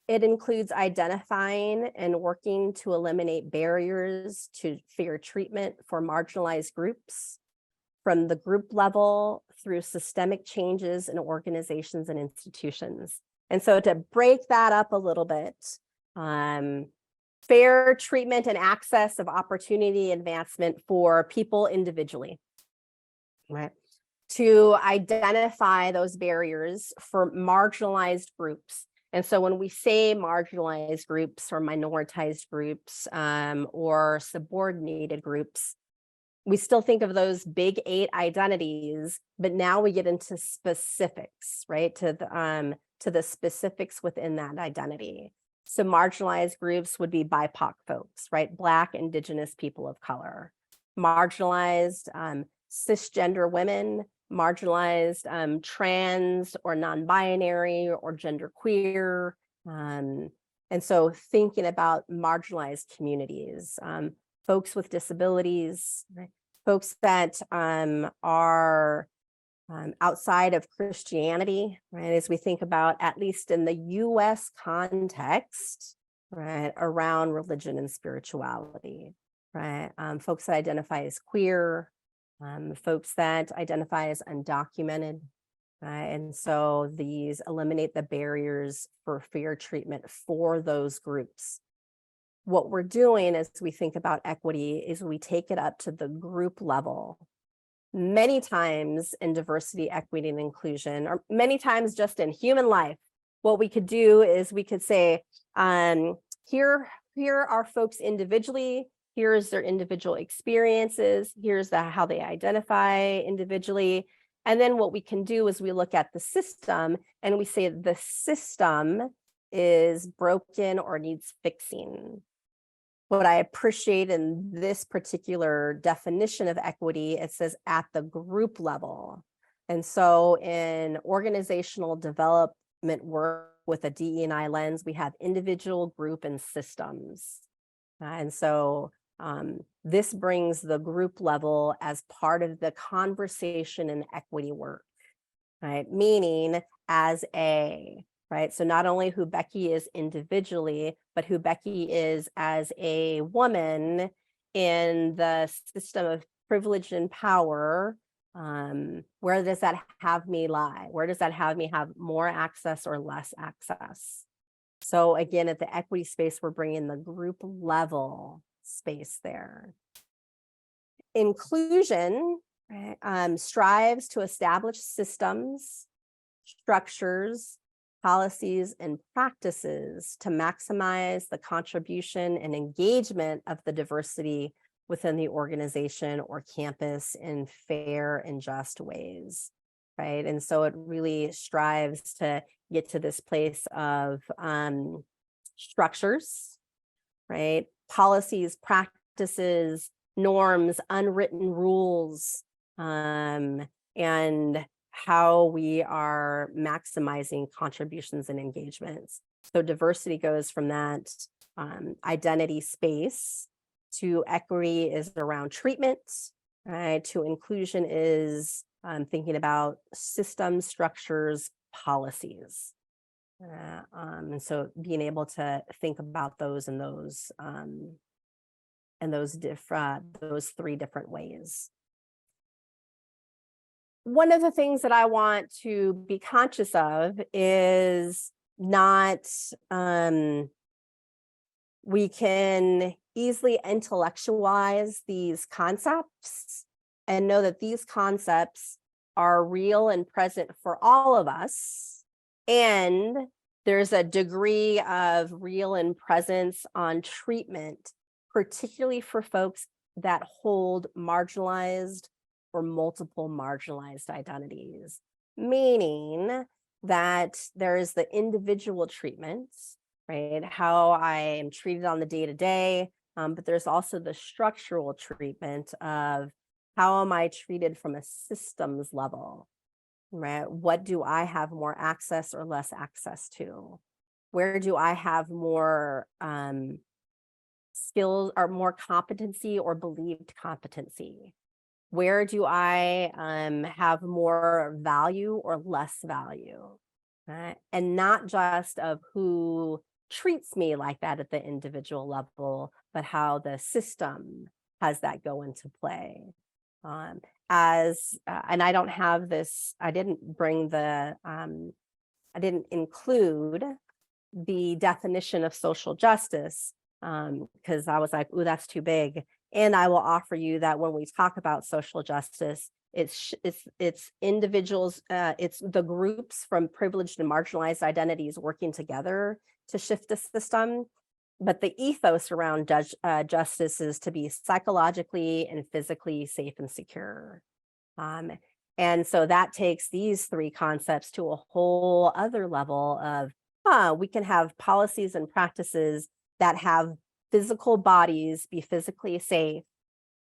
It includes identifying and working to eliminate barriers to fair treatment for marginalized groups, from the group level through systemic changes in organizations and institutions. And so to break that up a little bit, fair treatment and access of opportunity advancement for people individually, right? To identify those barriers for marginalized groups. And so when we say marginalized groups or minoritized groups or subordinated groups, we still think of those big 8 identities, but now we get into specifics, right? To the specifics within that identity. So marginalized groups would be BIPOC folks, right? Black, Indigenous people of color. Marginalized cisgender women, marginalized trans or non-binary or genderqueer. And so thinking about marginalized communities, folks with disabilities, right? Folks that are outside of Christianity, right? As we think about, at least in the US context, right, around religion and spirituality, right? Folks that identify as queer, folks that identify as undocumented, right? And so these eliminate the barriers for fair treatment for those groups. What we're doing as we think about equity is we take it up to the group level. Many times in diversity, equity, and inclusion, or many times just in human life, what we could do is we could say, here are folks individually, here's their individual experiences, here's how they identify individually. And then what we can do is we look at the system and we say the system is broken or needs fixing. What I appreciate in this particular definition of equity, it says at the group level. And so in organizational development work with a DE&I lens, we have individual, group, and systems. And so this brings the group level as part of the conversation and equity work, right? Meaning as a, right? So not only who Becky is individually, but who Becky is as a woman in the system of privilege and power. Where does that have me lie? Where does that have me have more access or less access? So again, at the equity space, we're bringing the group level space there. Inclusion strives to establish systems, structures, policies, and practices to maximize the contribution and engagement of the diversity within the organization or campus in fair and just ways, right? And so it really strives to get to this place of structures, right? Policies, practices, norms, unwritten rules, and how we are maximizing contributions and engagements. So diversity goes from that identity space to equity is around treatment, right? To inclusion is thinking about systems, structures, policies. And so being able to think about those in those those 3 different ways. One of the things that I want to be conscious of is not, we can easily intellectualize these concepts and know that these concepts are real and present for all of us. And there's a degree of real and presence on treatment, particularly for folks that hold marginalized or multiple marginalized identities, meaning that there is the individual treatments, right? How I am treated on the day-to-day, but there's also the structural treatment of how am I treated from a systems level, right? What do I have more access or less access to? Where do I have more skills or more competency or believed competency? Where do I have more value or less value? Right? And not just of who treats me like that at the individual level, but how the system has that go into play. And I don't have this, I didn't bring the, I didn't include the definition of social justice because I was like, ooh, that's too big. And I will offer you that when we talk about social justice, it's individuals, it's the groups from privileged and marginalized identities working together to shift the system. But the ethos around justice is to be psychologically and physically safe and secure. And so that takes these three concepts to a whole other level of, we can have policies and practices that have physical bodies be physically safe,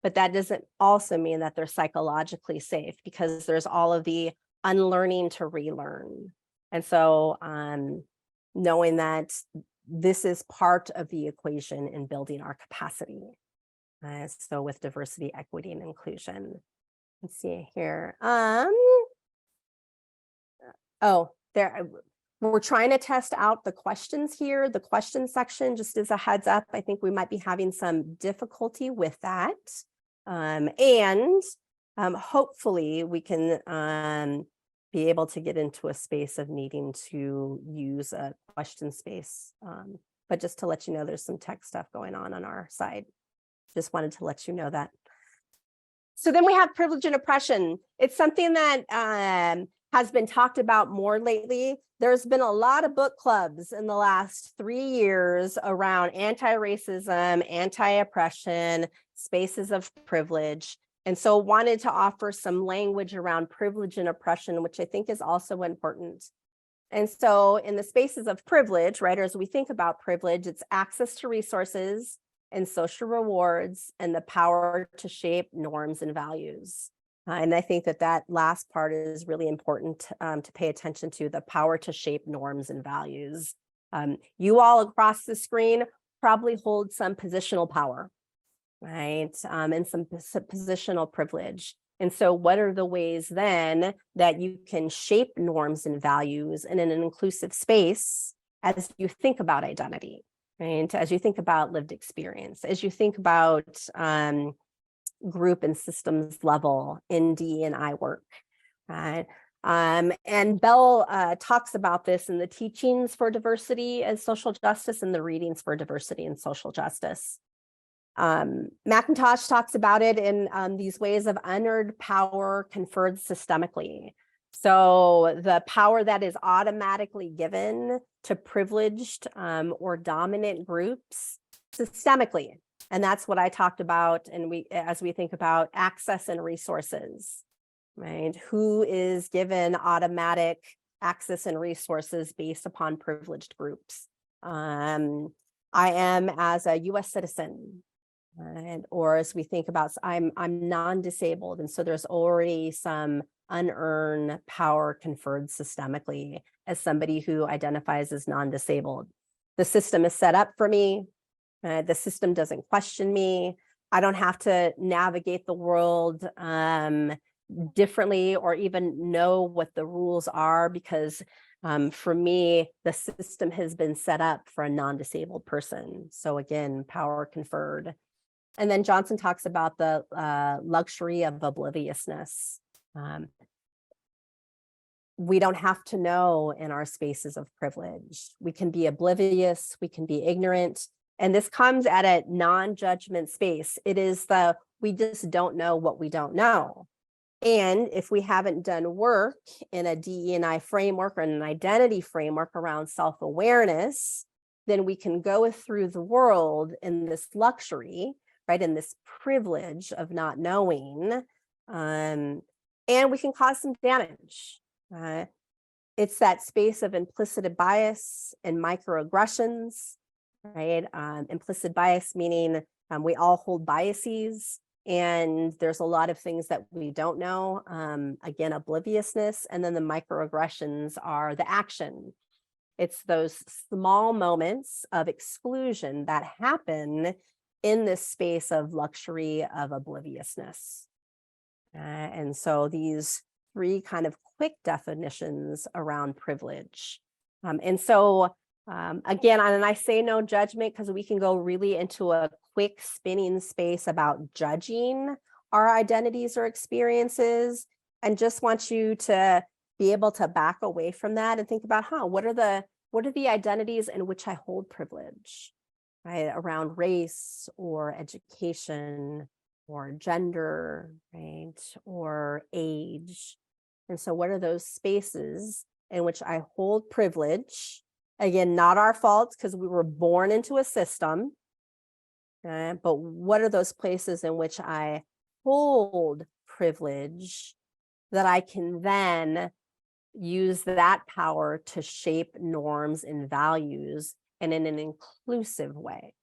but that doesn't also mean that they're psychologically safe because there's all of the unlearning to relearn. And so knowing that this is part of the equation in building our capacity. So with diversity, equity, and inclusion. Let's see here. We're trying to test out the questions here, the question section, just as a heads up. I think we might be having some difficulty with that. Hopefully we can be able to get into a space of needing to use a question space. But just to let you know, there's some tech stuff going on our side. Just wanted to let you know that. So then we have privilege and oppression. It's something that has been talked about more lately. There's been a lot of book clubs in the last 3 years around anti-racism, anti-oppression, spaces of privilege. And so wanted to offer some language around privilege and oppression, which I think is also important. And so in the spaces of privilege, right, or as we think about privilege, it's access to resources and social rewards and the power to shape norms and values. And I think that that last part is really important to pay attention to, the power to shape norms and values. You all across the screen probably hold some positional power, right? And some positional privilege. And so what are the ways then that you can shape norms and values in an inclusive space as you think about identity, right? As you think about lived experience, as you think about group and systems level in DE&I work, right? And Bell talks about this in the teachings for diversity and social justice and the readings for diversity and social justice. McIntosh talks about it in these ways of unearned power conferred systemically. So the power that is automatically given to privileged or dominant groups systemically. And that's what I talked about. And as we think about access and resources, right? Who is given automatic access and resources based upon privileged groups? I am as a US citizen. Or as we think about, I'm non-disabled, and so there's already some unearned power conferred systemically as somebody who identifies as non-disabled. The system is set up for me. The system doesn't question me. I don't have to navigate the world differently or even know what the rules are because for me, the system has been set up for a non-disabled person. So again, power conferred. And then Johnson talks about the luxury of obliviousness. We don't have to know in our spaces of privilege. We can be oblivious, we can be ignorant. And this comes at a non-judgment space. It is we just don't know what we don't know. And if we haven't done work in a DE&I framework or an identity framework around self-awareness, then we can go through the world in this luxury, right, in this privilege of not knowing, and we can cause some damage. It's that space of implicit bias and microaggressions, right? Implicit bias meaning we all hold biases. And there's a lot of things that we don't know. Again, obliviousness, and then the microaggressions are the action. It's those small moments of exclusion that happen in this space of luxury of obliviousness. And so these three kind of quick definitions around privilege. Again, and I say no judgment because we can go really into a quick spinning space about judging our identities or experiences, and just want you to be able to back away from that and think about, what are the identities in which I hold privilege, right? Around race or education or gender, right? Or age. And so what are those spaces in which I hold privilege? Again, not our fault because we were born into a system, but what are those places in which I hold privilege that I can then use that power to shape norms and values and in an inclusive way?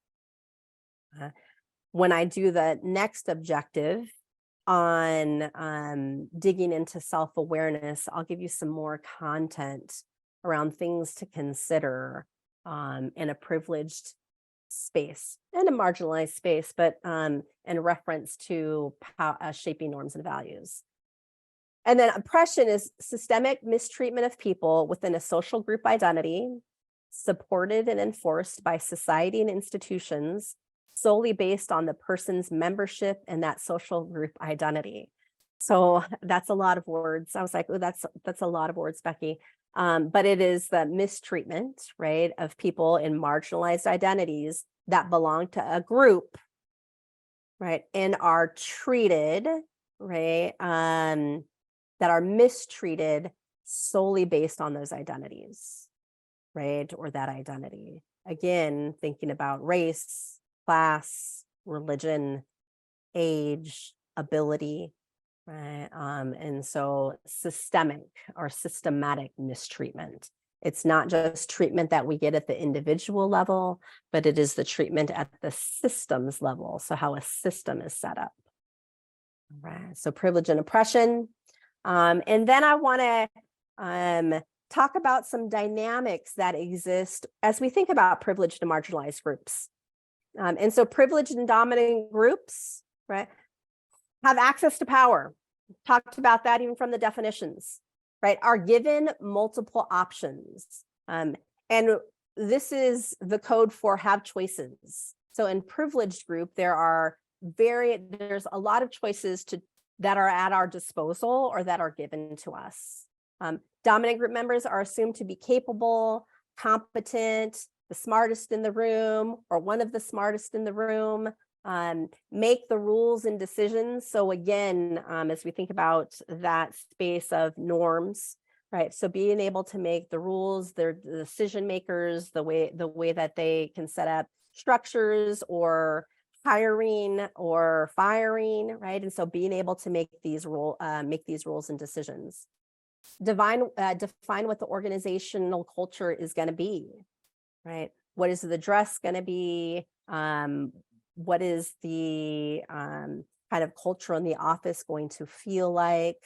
When I do the next objective on digging into self-awareness, I'll give you some more content around things to consider in a privileged space and a marginalized space, but in reference to shaping norms and values. And then oppression is systemic mistreatment of people within a social group identity, supported and enforced by society and institutions, solely based on the person's membership in that social group identity. So that's a lot of words. I was like, oh, that's a lot of words, Becky. But it is the mistreatment, right, of people in marginalized identities that belong to a group, right, and are treated, right, that are mistreated solely based on those identities, right, or that identity. Again, thinking about race, class, religion, age, ability, right? And so systemic or systematic mistreatment. It's not just treatment that we get at the individual level, but it is the treatment at the systems level. So how a system is set up. Right. So privilege and oppression. And then I want to talk about some dynamics that exist as we think about privileged and marginalized groups. And so privileged and dominant groups, right, have access to power. Talked about that even from the definitions, right, are given multiple options. And this is the code for have choices. So in privileged group, there's a lot of choices that are at our disposal or that are given to us. Dominant group members are assumed to be capable, competent, the smartest in the room, or one of the smartest in the room, make the rules and decisions. So again, as we think about that space of norms, right? So being able to make the rules, they're the decision makers, the way that they can set up structures or hiring or firing, right? And so being able to make these rules and decisions. Define what the organizational culture is going to be, right? What is the dress going to be? What is the kind of culture in the office going to feel like?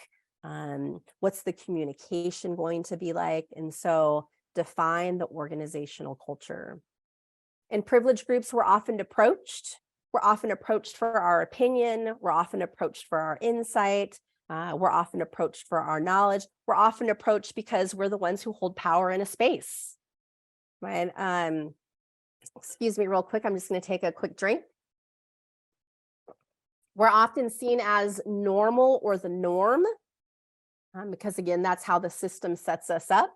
What's the communication going to be like? And so define the organizational culture. In privileged groups, we're often approached for our opinion. We're often approached for our insight. We're often approached for our knowledge. We're often approached because we're the ones who hold power in a space, right? Excuse me real quick. I'm just going to take a quick drink. We're often seen as normal or the norm, because again, that's how the system sets us up.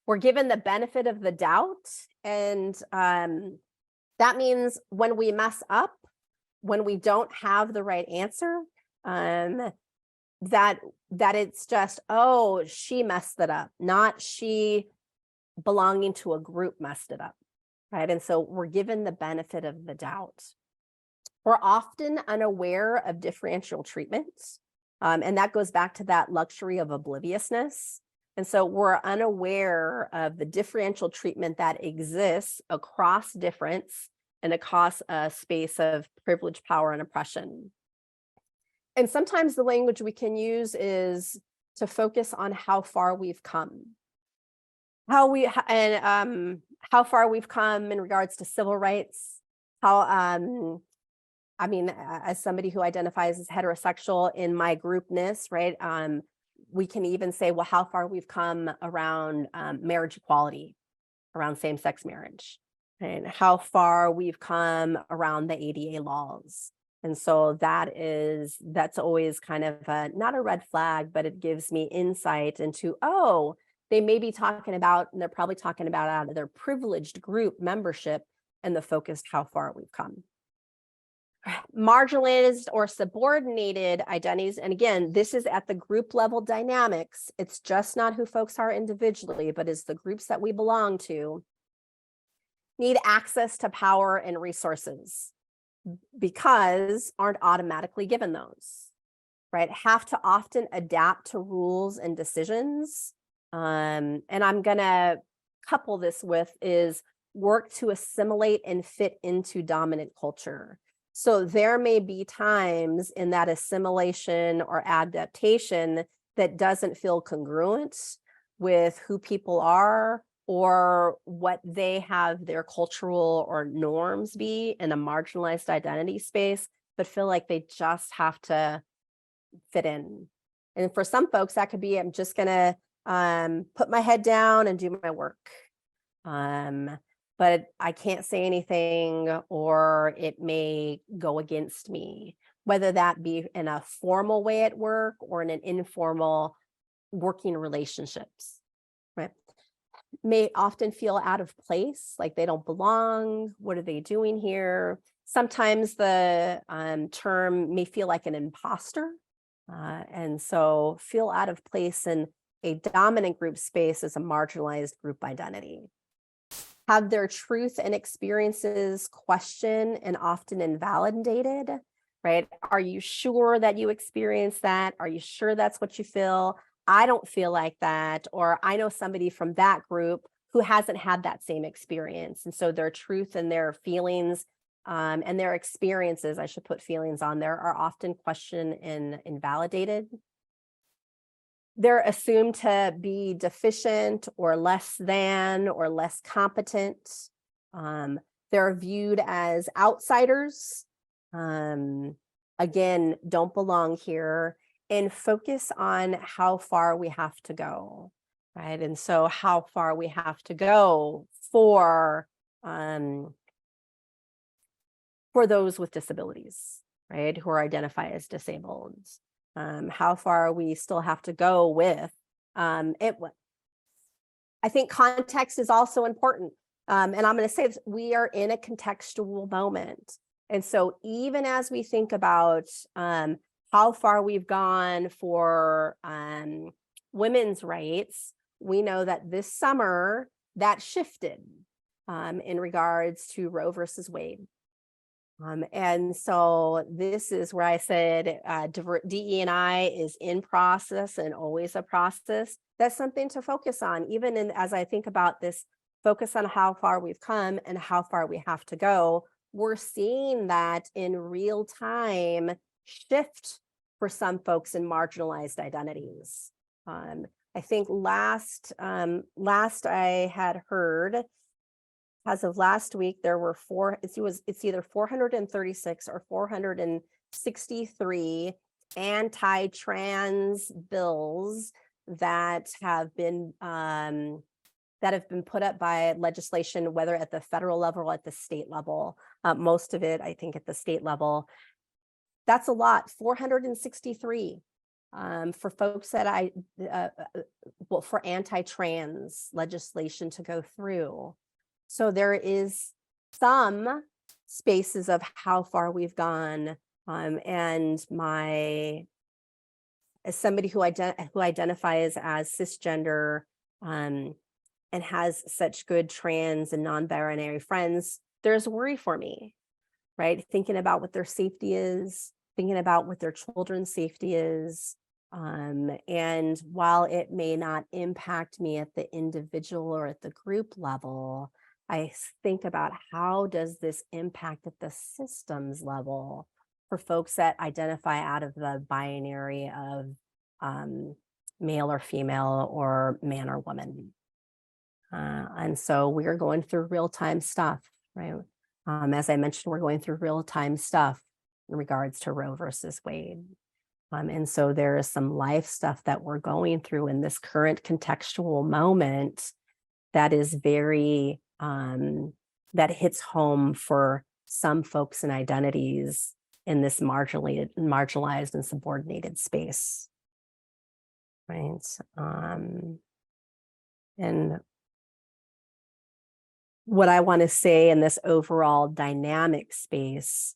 We're given the benefit of the doubt. And that means when we mess up, when we don't have the right answer, that it's just, oh, she messed it up, not she belonging to a group messed it up, right? And so we're given the benefit of the doubt. We're often unaware of differential treatments, and that goes back to that luxury of obliviousness. And so we're unaware of the differential treatment that exists across difference and across a space of privilege, power, and oppression. And sometimes the language we can use is to focus on how far we've come. How far we've come in regards to civil rights, I mean, as somebody who identifies as heterosexual in my groupness, right? We can even say, well, how far we've come around marriage equality, around same-sex marriage, and how far we've come around the ADA laws. And so that's always kind of not a red flag, but it gives me insight into, oh, they may be talking about, and they're probably talking about out of their privileged group membership and the focused how far we've come. Marginalized or subordinated identities. And again, this is at the group level dynamics. It's just not who folks are individually, but is the groups that we belong to, need access to power and resources because aren't automatically given those, right? Have to often adapt to rules and decisions. And I'm gonna couple this with is work to assimilate and fit into dominant culture. So there may be times in that assimilation or adaptation that doesn't feel congruent with who people are or what they have their cultural or norms be in a marginalized identity space, but feel like they just have to fit in. And for some folks, that could be, I'm just gonna put my head down and do my work. But I can't say anything, or it may go against me, whether that be in a formal way at work or in an informal working relationships, right? May often feel out of place, like they don't belong. What are they doing here? Sometimes the term may feel like an imposter. And so feel out of place in a dominant group space as a marginalized group identity. Have their truth and experiences questioned and often invalidated, right? Are you sure that you experienced that? Are you sure that's what you feel? I don't feel like that. Or I know somebody from that group who hasn't had that same experience. And so their truth and their feelings and their experiences, I should put feelings on there, are often questioned and invalidated. They're assumed to be deficient or less than or less competent. They're viewed as outsiders. Again, don't belong here, and focus on how far we have to go, right? And so how far we have to go for those with disabilities, right? Who are identified as disabled. How far we still have to go with it. I think context is also important. And I'm going to say this, we are in a contextual moment. And so even as we think about how far we've gone for women's rights, we know that this summer that shifted in regards to Roe versus Wade. And so this is where I said DE&I is in process and always a process. That's something to focus on, even as I think about this, focus on how far we've come and how far we have to go. We're seeing that in real time shift for some folks in marginalized identities. I think last I had heard, as of last week, there were it's either 436 or 463 anti-trans bills that have been put up by legislation, whether at the federal level or at the state level. Most of it, I think, at the state level. That's a lot, 463 for folks that for anti-trans legislation to go through. So there is some spaces of how far we've gone, and as somebody who identifies as cisgender and has such good trans and non-binary friends, there's worry for me, right? Thinking about what their safety is, thinking about what their children's safety is. And while it may not impact me at the individual or at the group level, I think about how does this impact at the systems level for folks that identify out of the binary of male or female or man or woman. And so we're going through real-time stuff, right? As I mentioned, we're going through real-time stuff in regards to Roe versus Wade. And so there is some life stuff that we're going through in this current contextual moment that is very, that hits home for some folks and identities in this marginalized and subordinated space, right? And what I want to say in this overall dynamic space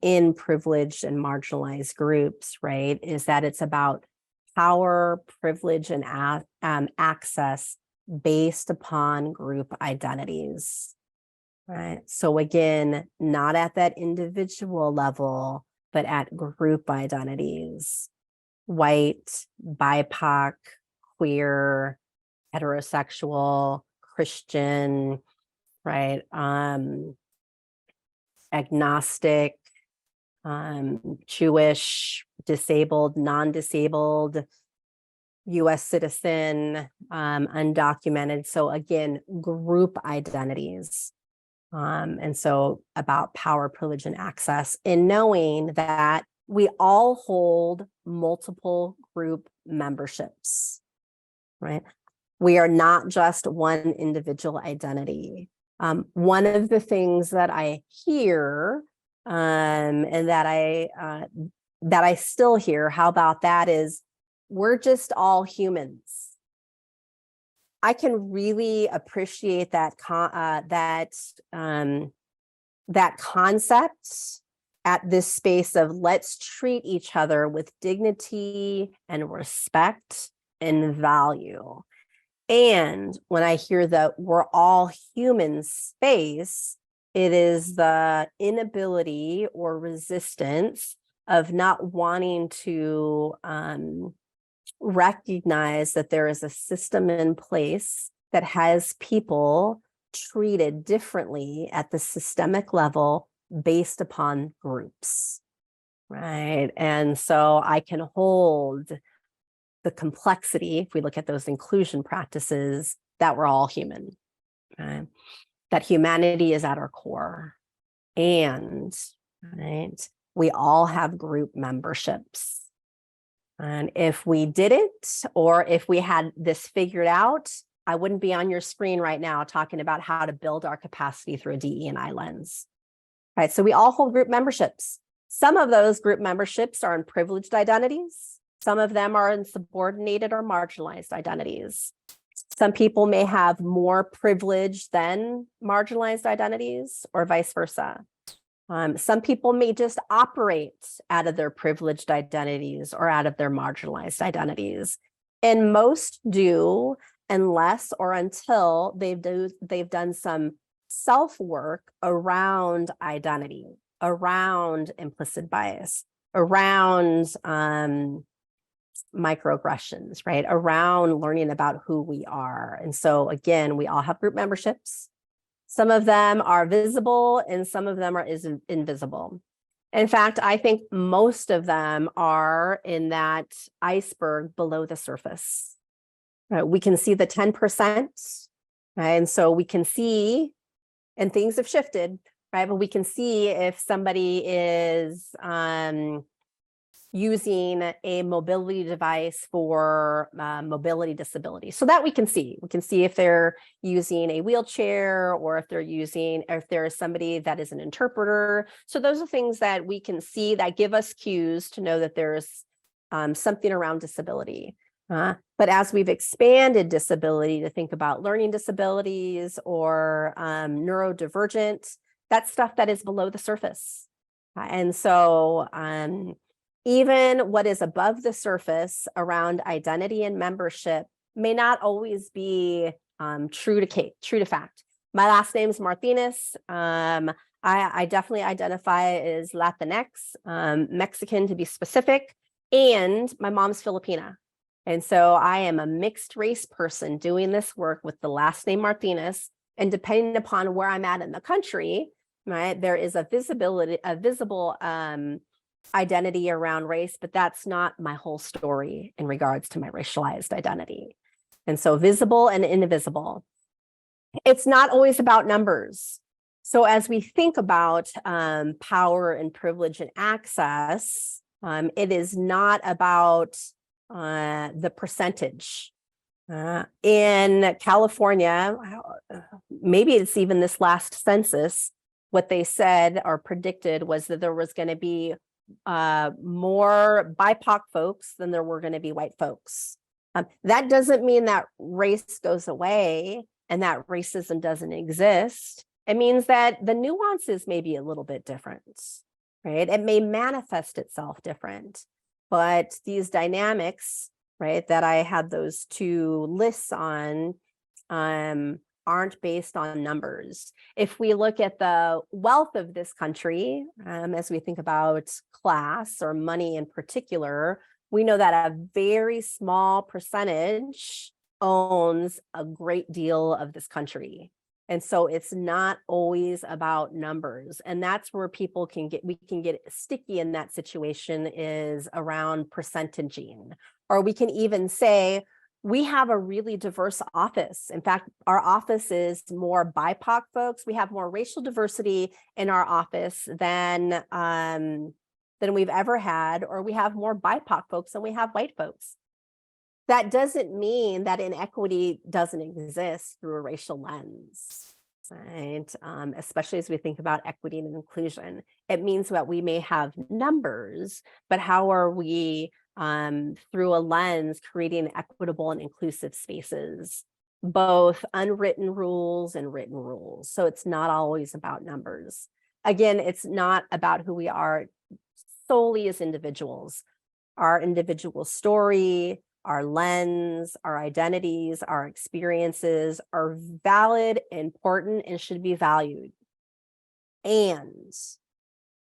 in privileged and marginalized groups, right, is that it's about power, privilege, and access based upon group identities, right? So again, not at that individual level, but at group identities: white, BIPOC, queer, heterosexual, Christian, right? Agnostic, Jewish, disabled, non-disabled, US citizen, undocumented. So again, group identities. And so about power, privilege, and access, in knowing that we all hold multiple group memberships, right? We are not just one individual identity. One of the things that I hear, and that I still hear, how about that, is we're just all humans. I can really appreciate that that concept at this space of let's treat each other with dignity and respect and value. And when I hear that we're all human space, it is the inability or resistance of not wanting to recognize that there is a system in place that has people treated differently at the systemic level based upon groups, right? And so I can hold the complexity, if we look at those inclusion practices, that we're all human, right? That humanity is at our core. And right, we all have group memberships. And if we didn't, or if we had this figured out, I wouldn't be on your screen right now talking about how to build our capacity through a DE&I lens. Right, so we all hold group memberships. Some of those group memberships are in privileged identities. Some of them are in subordinated or marginalized identities. Some people may have more privilege than marginalized identities, or vice versa. Some people may just operate out of their privileged identities or out of their marginalized identities. And most do unless or until they've done some self-work around identity, around implicit bias, around microaggressions, right? Around learning about who we are. And so again, we all have group memberships. Some of them are visible and some of them are invisible. In fact, I think most of them are in that iceberg below the surface. Right? We can see the 10%, right? And so we can see, and things have shifted, right? But we can see if somebody is using a mobility device for mobility disability, so that we can see if they're using a wheelchair, or if there is somebody that is an interpreter. So those are things that we can see that give us cues to know that there's something around disability. But as we've expanded disability to think about learning disabilities or neurodivergent, that's stuff that is below the surface. And so even what is above the surface around identity and membership may not always be true to fact. My last name is Martinez. I definitely identify as Latinx, Mexican to be specific, and my mom's Filipina. And so I am a mixed race person doing this work with the last name Martinez. And depending upon where I'm at in the country, right? There is a visible identity around race, but that's not my whole story in regards to my racialized identity. And so visible and invisible. It's not always about numbers. So as we think about power and privilege and access, it is not about the percentage. In California, maybe it's even this last census, what they said or predicted was that there was going to be more BIPOC folks than there were going to be white folks. That doesn't mean that race goes away and that racism doesn't exist. It means that the nuances may be a little bit different, right? It may manifest itself different, but these dynamics, right, that I had those two lists on, aren't based on numbers. If we look at the wealth of this country, as we think about class or money in particular, we know that a very small percentage owns a great deal of this country. And so it's not always about numbers. And that's where we can get sticky in that situation, is around percentaging. Or we can even say, we have a really diverse office. In fact, our office is more BIPOC folks. We have more racial diversity in our office than we've ever had, or we have more BIPOC folks than we have white folks. That doesn't mean that inequity doesn't exist through a racial lens, right? Especially as we think about equity and inclusion. It means that we may have numbers, but how are we, through a lens, creating equitable and inclusive spaces, both unwritten rules and written rules. So it's not always about numbers. Again, it's not about who we are solely as individuals. Our individual story, our lens, our identities, our experiences are valid, important, and should be valued. And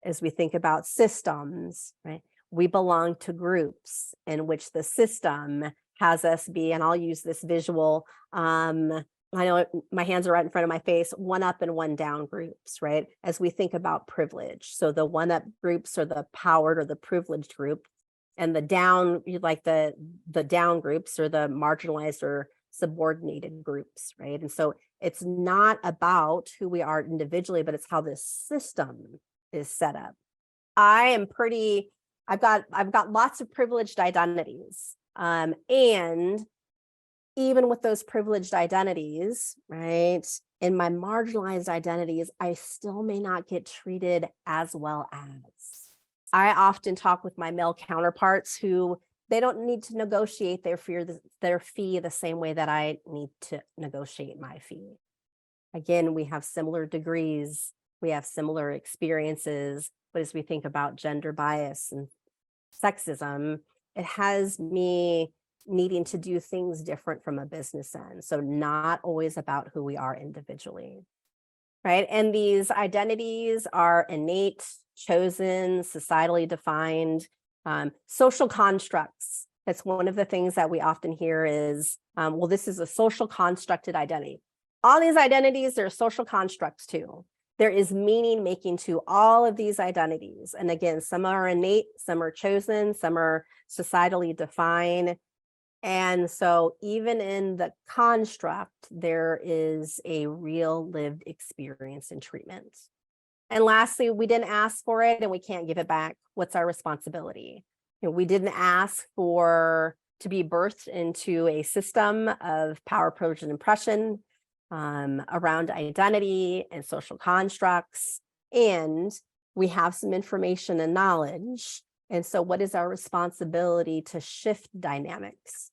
as we think about systems, right, we belong to groups in which the system has us be, and I'll use this visual, I know my hands are right in front of my face, one up and one down groups, right? As we think about privilege. So the one up groups are the powered or the privileged group, and the down, like the down groups are the marginalized or subordinated groups, right? And so it's not about who we are individually, but it's how this system is set up. I've got lots of privileged identities. And even with those privileged identities, right, in my marginalized identities, I still may not get treated as well as. I often talk with my male counterparts who they don't need to negotiate their fee the same way that I need to negotiate my fee. Again, we have similar degrees, we have similar experiences, but as we think about gender bias and sexism, it has me needing to do things different from a business end. So not always about who we are individually, right? And these identities are innate, chosen, societally defined, social constructs. That's one of the things that we often hear is, well, this is a social constructed identity. All these identities, they're social constructs too. There is meaning making to all of these identities. And again, some are innate, some are chosen, some are societally defined. And so even in the construct, there is a real lived experience and treatment. And lastly, we didn't ask for it and we can't give it back. What's our responsibility? We didn't ask to be birthed into a system of power, privilege, and oppression around identity and social constructs. And we have some information and knowledge. And so what is our responsibility to shift dynamics?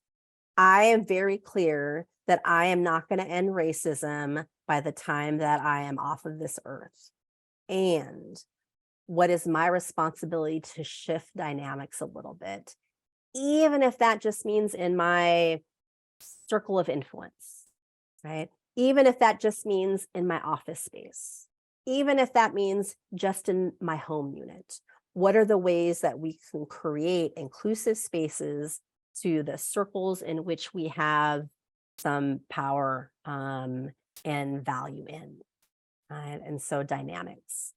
I am very clear that I am not going to end racism by the time that I am off of this earth. And what is my responsibility to shift dynamics a little bit, even if that just means in my circle of influence, right? Even if that just means in my office space, even if that means just in my home unit. What are the ways that we can create inclusive spaces to the circles in which we have some power and value in? And so dynamics.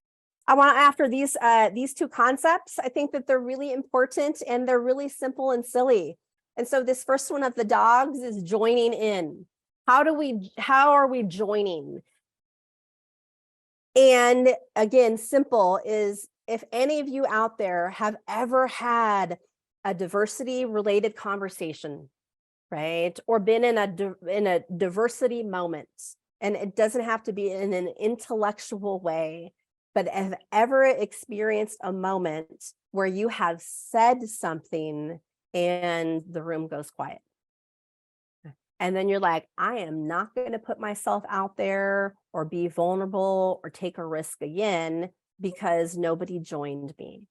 I want to, after these two concepts, I think that they're really important and they're really simple and silly. And so this first one of the dogs is joining in. How are we joining? And again, simple is, if any of you out there have ever had a diversity related conversation, right? Or been in a diversity moment, and it doesn't have to be in an intellectual way, but have ever experienced a moment where you have said something and the room goes quiet. And then you're like, I am not going to put myself out there or be vulnerable or take a risk again because nobody joined me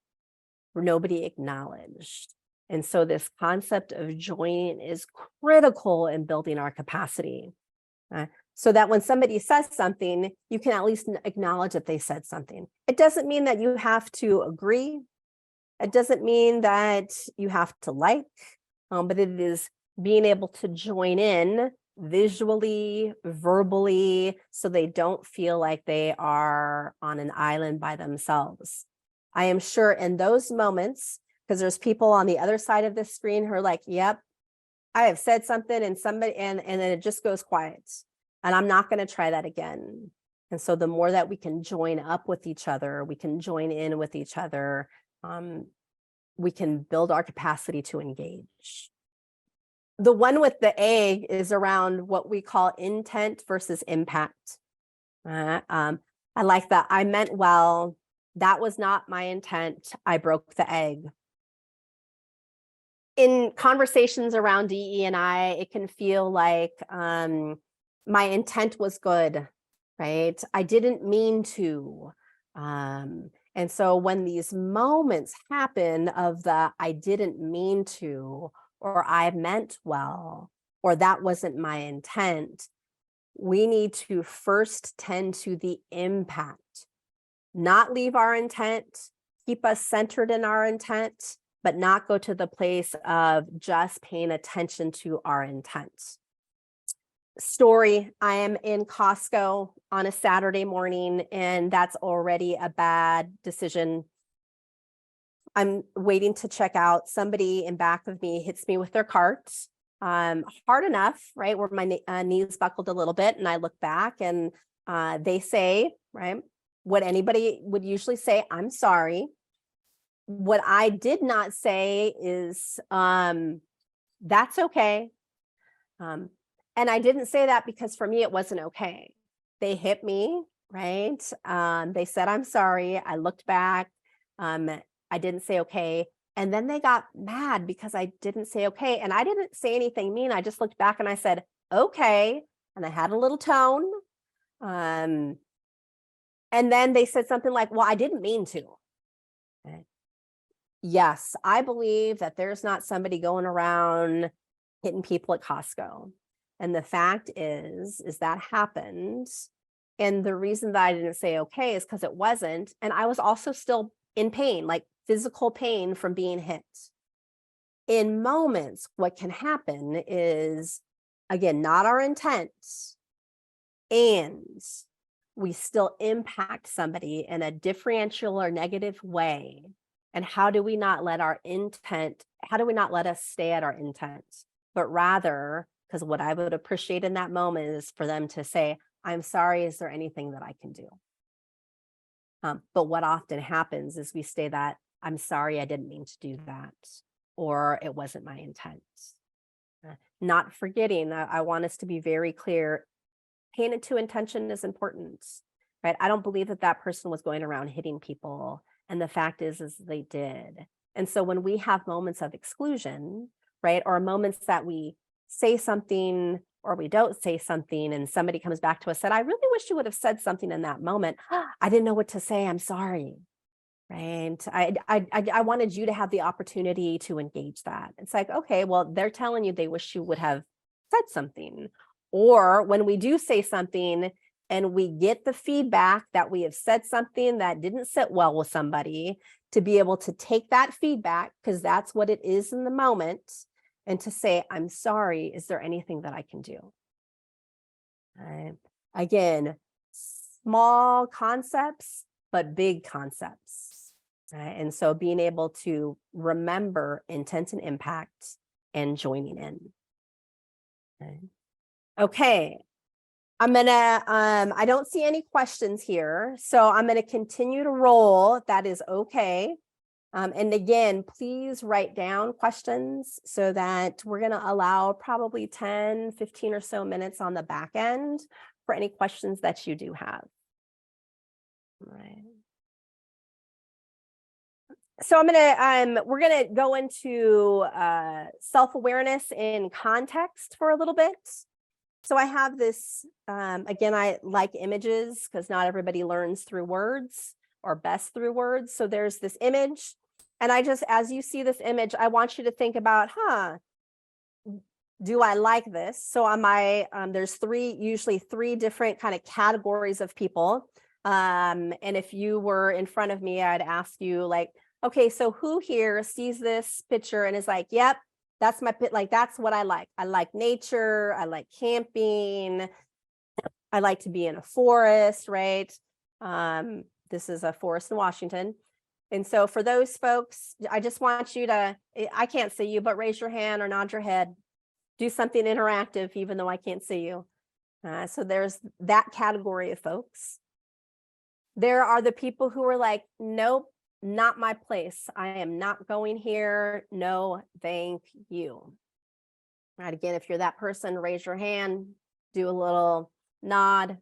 or nobody acknowledged. And so this concept of joining is critical in building our capacity. So that when somebody says something, you can at least acknowledge that they said something. It doesn't mean that you have to agree. It doesn't mean that you have to like, but it is being able to join in visually, verbally, so they don't feel like they are on an island by themselves. I am sure in those moments, because there's people on the other side of the screen who are like, yep, I have said something and somebody, and then it just goes quiet. And I'm not going to try that again. And so the more that we can join up with each other, we can join in with each other, we can build our capacity to engage. The one with the A is around what we call intent versus impact. I like that. I meant well. That was not my intent. I broke the egg. In conversations around DE&I, it can feel like my intent was good, right? I didn't mean to. And so when these moments happen of the I didn't mean to, or I meant well, or that wasn't my intent, we need to first tend to the impact, not leave our intent, keep us centered in our intent, but not go to the place of just paying attention to our intent. Story, I am in Costco on a Saturday morning, and that's already a bad decision. I'm waiting to check out. Somebody in back of me hits me with their cart, hard enough, right, where my knees buckled a little bit, and I look back and they say, right, what anybody would usually say, I'm sorry. What I did not say is, that's okay. And I didn't say that because for me, it wasn't okay. They hit me, right? They said, I'm sorry. I looked back. I didn't say okay. And then they got mad because I didn't say okay. And I didn't say anything mean. I just looked back and I said, okay. And I had a little tone. And then they said something like, well, I didn't mean to. Okay. Yes, I believe that there's not somebody going around hitting people at Costco. And the fact is that happened. And the reason that I didn't say okay is because it wasn't. And I was also still in pain, like physical pain from being hit. In moments, what can happen is, again, not our intent, and we still impact somebody in a differential or negative way. And how do we not let our intent, how do we not let us stay at our intent, but rather, because what I would appreciate in that moment is for them to say, I'm sorry, is there anything that I can do? But what often happens is we say that, I'm sorry, I didn't mean to do that, or it wasn't my intent. Not forgetting that I want us to be very clear, paying it to intention is important, right? I don't believe that that person was going around hitting people. And the fact is they did. And so when we have moments of exclusion, right, or moments that we say something or we don't say something and somebody comes back to us and said, I really wish you would have said something in that moment. I didn't know what to say. I'm sorry. Right. I wanted you to have the opportunity to engage that. It's like, okay, well, they're telling you they wish you would have said something. Or when we do say something and we get the feedback that we have said something that didn't sit well with somebody, to be able to take that feedback, because that's what it is in the moment, and to say, I'm sorry, is there anything that I can do? Again, small concepts, but big concepts. Right? And so being able to remember intent and impact and joining in. Okay. I'm gonna, I don't see any questions here, so I'm gonna continue to roll. That is okay. And again, please write down questions so that we're gonna allow probably 10, 15 or so minutes on the back end for any questions that you do have. All right. So we're gonna go into self-awareness in context for a little bit. So I have this, again, I like images because not everybody learns through words or best through words. So there's this image, and as you see this image, I want you to think about, do I like this? So there's usually three different kind of categories of people. And if you were in front of me, I'd ask you like, okay, so who here sees this picture and is like, yep, that's that's what I like. I like nature. I like camping. I like to be in a forest, right? This is a forest in Washington. And so for those folks, I just want you to, I can't see you, but raise your hand or nod your head. Do something interactive, even though I can't see you. So there's that category of folks. There are the people who are like, nope, not my place. I am not going here. No, thank you. Right. Again, if you're that person, raise your hand, do a little nod.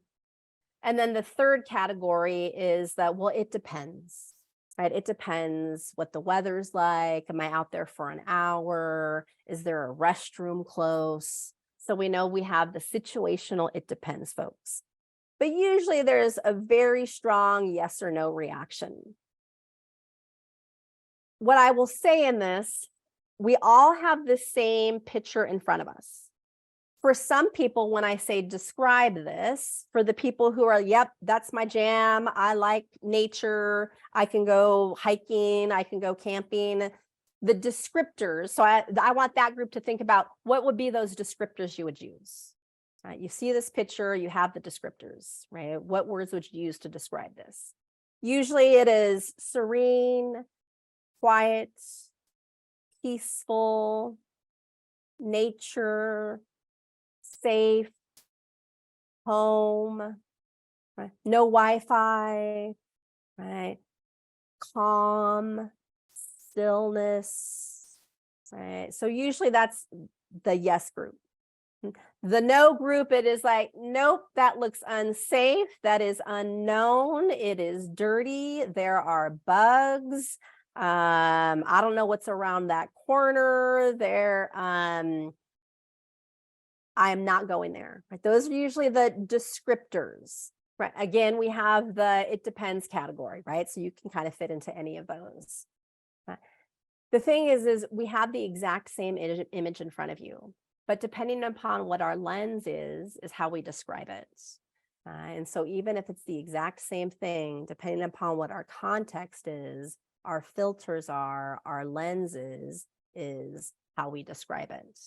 And then the third category is that, well, it depends, right? It depends what the weather's like. Am I out there for an hour? Is there a restroom close? So we know we have the situational, it depends, folks. But usually there's a very strong yes or no reaction. What I will say in this, we all have the same picture in front of us. For some people, when I say describe this, for the people who are, yep, that's my jam. I like nature. I can go hiking. I can go camping. The descriptors. So I want that group to think about what would be those descriptors you would use. Right? You see this picture, you have the descriptors, right? What words would you use to describe this? Usually it is serene, quiet, peaceful, nature, safe, home, right? No Wi-Fi, right? Calm, stillness, right? So usually that's the yes group. The no group, it is like, nope, that looks unsafe. That is unknown. It is dirty. There are bugs. I don't know what's around that corner there. I'm not going there. Right? Those are usually the descriptors. Right. Again, we have the it depends category, right? So you can kind of fit into any of those. Right? The thing is we have the exact same image in front of you, but depending upon what our lens is how we describe it. And so even if it's the exact same thing, depending upon what our context is, our filters are, our lenses is how we describe it,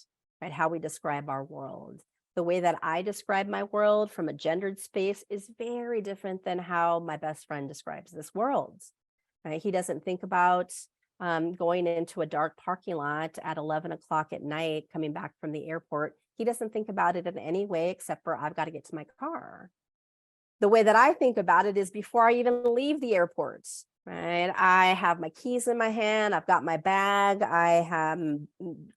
right? How we describe our world. The way that I describe my world from a gendered space is very different than how my best friend describes this world, right? He doesn't think about going into a dark parking lot at 11 o'clock at night, coming back from the airport. He doesn't think about it in any way except for I've got to get to my car. The way that I think about it is before I even leave the airport, right? I have my keys in my hand. I've got my bag. I am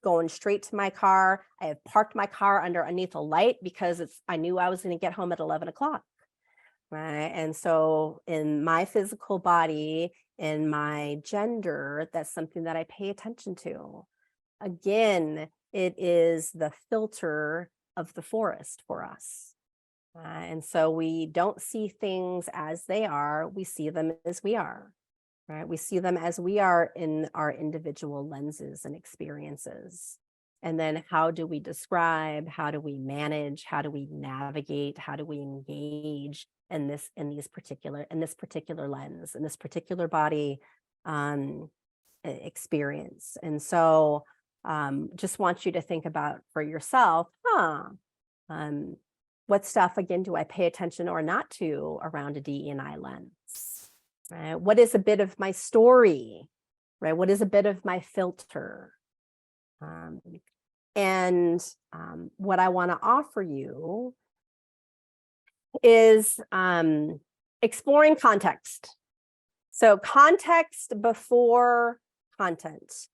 going straight to my car. I have parked my car underneath a light because I knew I was going to get home at 11 o'clock. Right. And so in my physical body, in my gender, that's something that I pay attention to. Again, it is the filter of the forest for us. And so we don't see things as they are, we see them as we are, right? We see them as we are in our individual lenses and experiences. And then how do we describe, how do we manage, how do we navigate, how do we engage in this particular lens, in this particular body experience. And so just want you to think about for yourself, What stuff, again, do I pay attention or not to around a DE&I lens? Right? What is a bit of my story? Right? What is a bit of my filter? What I want to offer you is exploring context. So context before content.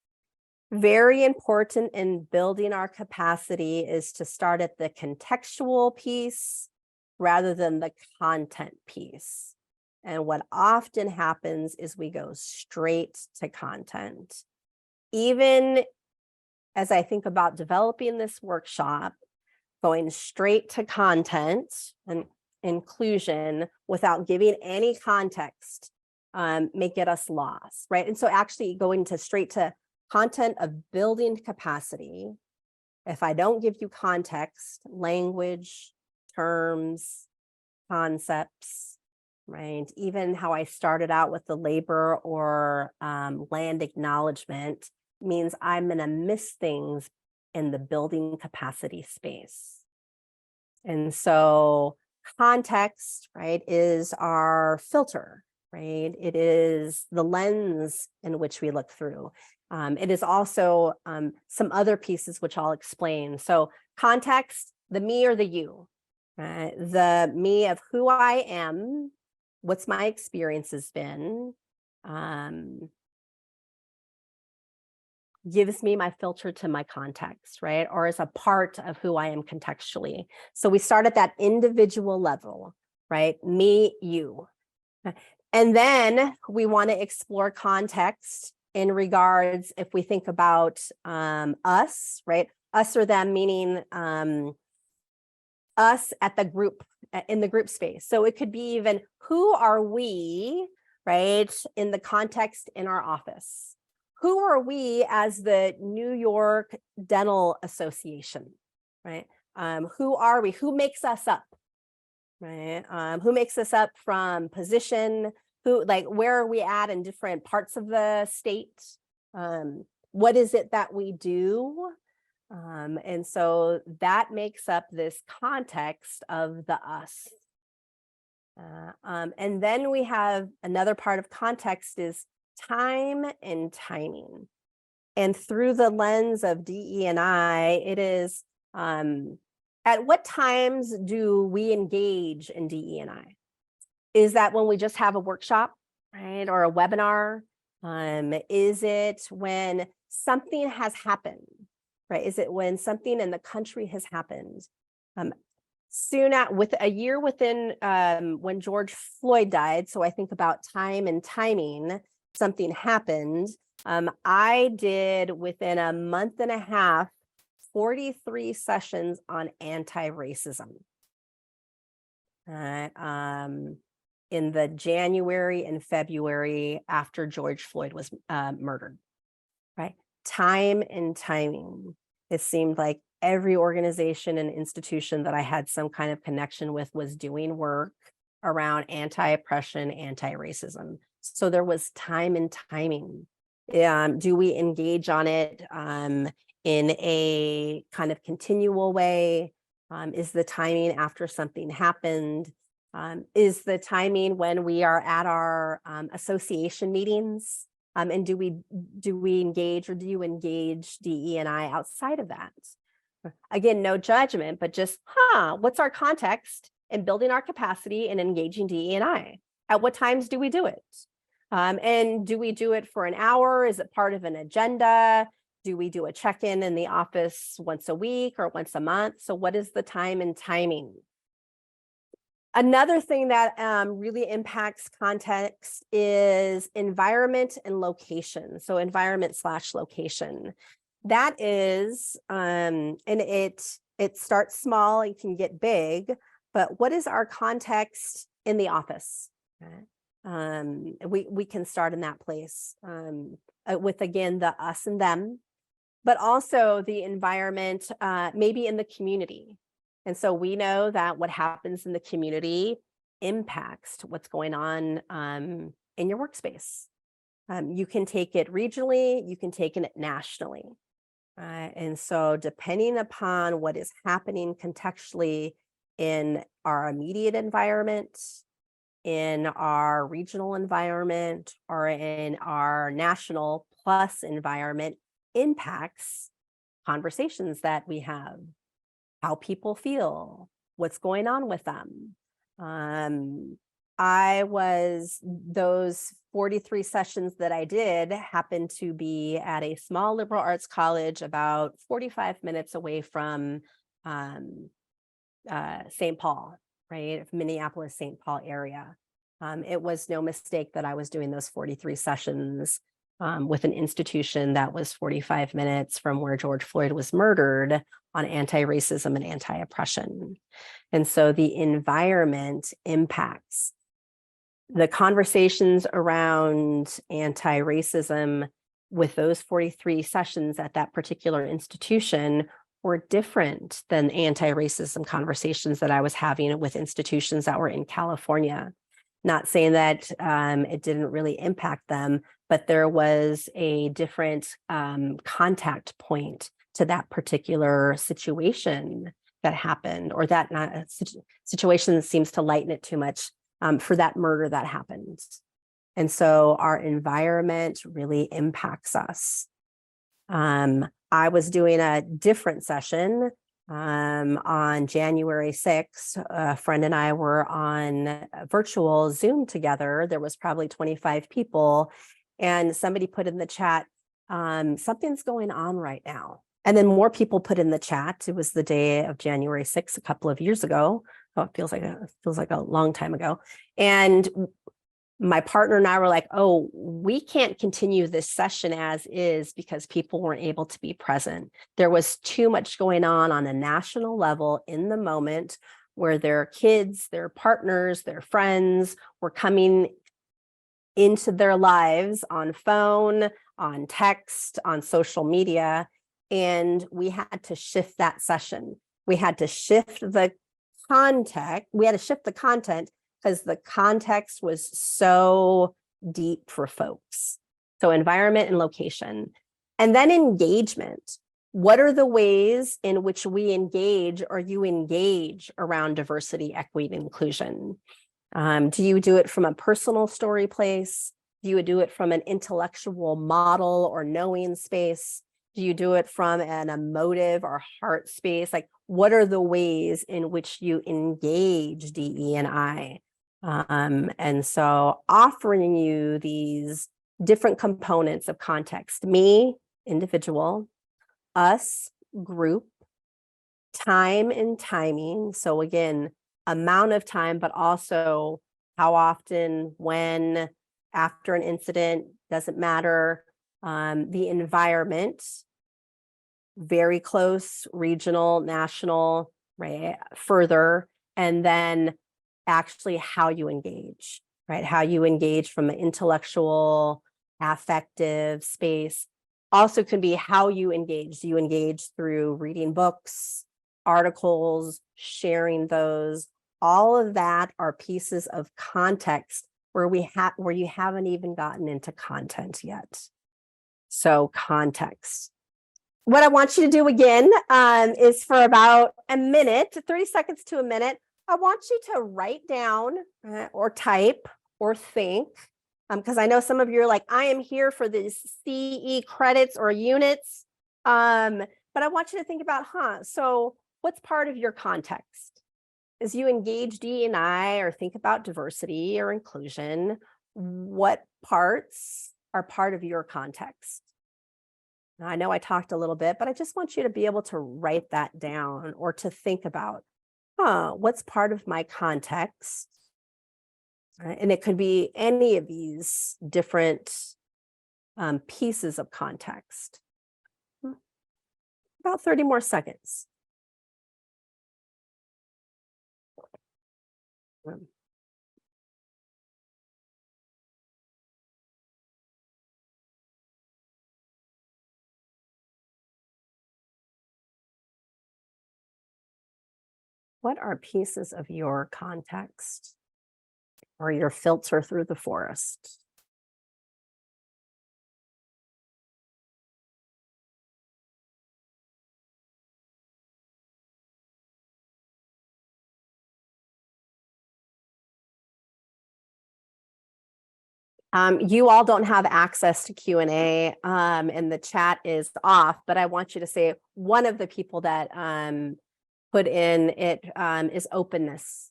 Very important in building our capacity is to start at the contextual piece rather than the content piece. And what often happens is we go straight to content. Even as I think about developing this workshop, going straight to content and inclusion without giving any context may get us lost, right? And so actually going straight to content of building capacity, if I don't give you context, language, terms, concepts, right? Even how I started out with the labor or land acknowledgement means I'm going to miss things in the building capacity space. And so context, right, is our filter, right? It is the lens in which we look through. It is also some other pieces which I'll explain. So context, the me or the you, right? The me of who I am, what's my experience has been, gives me my filter to my context, right? Or is a part of who I am contextually. So we start at that individual level, right? Me, you. And then we want to explore context in regards, if we think about us, right? Us or them, meaning us at the group, in the group space. So it could be even, who are we, right? In the context in our office. Who are we as the New York Dental Association, right? Who are we? Who makes us up, right? Who makes us up from position? Who, like, where are we at in different parts of the state? What is it that we do? And so that makes up this context of the us. And then we have another part of context is time and timing. And through the lens of DE&I, it is at what times do we engage in DE&I? Is that when we just have a workshop, right? Or a webinar? Is it when something has happened, right? Is it when something in the country has happened? With a year within when George Floyd died, so I think about time and timing, something happened. I did within a month and a half, 43 sessions on anti-racism. In the January and February after George Floyd was murdered, right? Time and timing. It seemed like every organization and institution that I had some kind of connection with was doing work around anti-oppression, anti-racism. So there was time and timing. Do we engage on it in a kind of continual way? Is the timing after something happened? Is the timing when we are at our association meetings? And do we engage, or do you engage DE&I outside of that? Again, no judgment, but just, what's our context in building our capacity and engaging DE&I? At what times do we do it? And do we do it for an hour? Is it part of an agenda? Do we do a check-in in the office once a week or once a month? So what is the time and timing? Another thing that really impacts context is environment and location. So environment/location. That is, and it starts small, it can get big, but what is our context in the office? We can start in that place with, again, the us and them, but also the environment, maybe in the community. And so we know that what happens in the community impacts what's going on in your workspace. You can take it regionally, you can take it nationally. And so depending upon what is happening contextually in our immediate environment, in our regional environment, or in our national plus environment impacts conversations that we have, how people feel, what's going on with them. Those 43 sessions that I did happened to be at a small liberal arts college about 45 minutes away from St. Paul, right? Minneapolis, St. Paul area. It was no mistake that I was doing those 43 sessions with an institution that was 45 minutes from where George Floyd was murdered on anti-racism and anti-oppression. And so the environment impacts the conversations around anti-racism with those 43 sessions at that particular institution were different than anti-racism conversations that I was having with institutions that were in California. Not saying that it didn't really impact them, but there was a different contact point to that particular situation that happened, or that situation seems to lighten it too much for that murder that happened. And so our environment really impacts us. I was doing a different session on January 6th. A friend and I were on a virtual Zoom together. There was probably 25 people, and somebody put in the chat, something's going on right now. And then more people put in the chat. It was the day of January 6th, a couple of years ago. Oh, it feels like a long time ago. And my partner and I were like, oh, we can't continue this session as is because people weren't able to be present. There was too much going on a national level in the moment where their kids, their partners, their friends were coming into their lives on phone, on text, on social media. And we had to shift that session. We had to shift the content. We had to shift the content because the context was so deep for folks. So environment and location. And then engagement. What are the ways in which we engage or you engage around diversity, equity, and inclusion? Do you do it from a personal story place? Do you do it from an intellectual model or knowing space? Do you do it from an emotive or heart space? Like, what are the ways in which you engage DE&I? And so offering you these different components of context, me, individual, us, group, time and timing. So again, amount of time, but also how often, when, after an incident, doesn't matter. The environment, very close, regional, national, right, further, and then actually how you engage, right? How you engage from an intellectual, affective space. Also can be how you engage. Do you engage through reading books, articles, sharing those? All of that are pieces of context where you haven't even gotten into content yet. So context. What I want you to do again is for about a minute, 30 seconds to a minute, I want you to write down or type or think, because I know some of you are like, I am here for these CE credits or units, but I want you to think about, so what's part of your context? As you engage D&I or think about diversity or inclusion, what parts are part of your context? Now, I know I talked a little bit, but I just want you to be able to write that down or to think about, what's part of my context? Right? And it could be any of these different pieces of context. About 30 more seconds. What are pieces of your context or your filter through the forest? You all don't have access to Q&A, and the chat is off, but I want you to say one of the people that put in it is openness.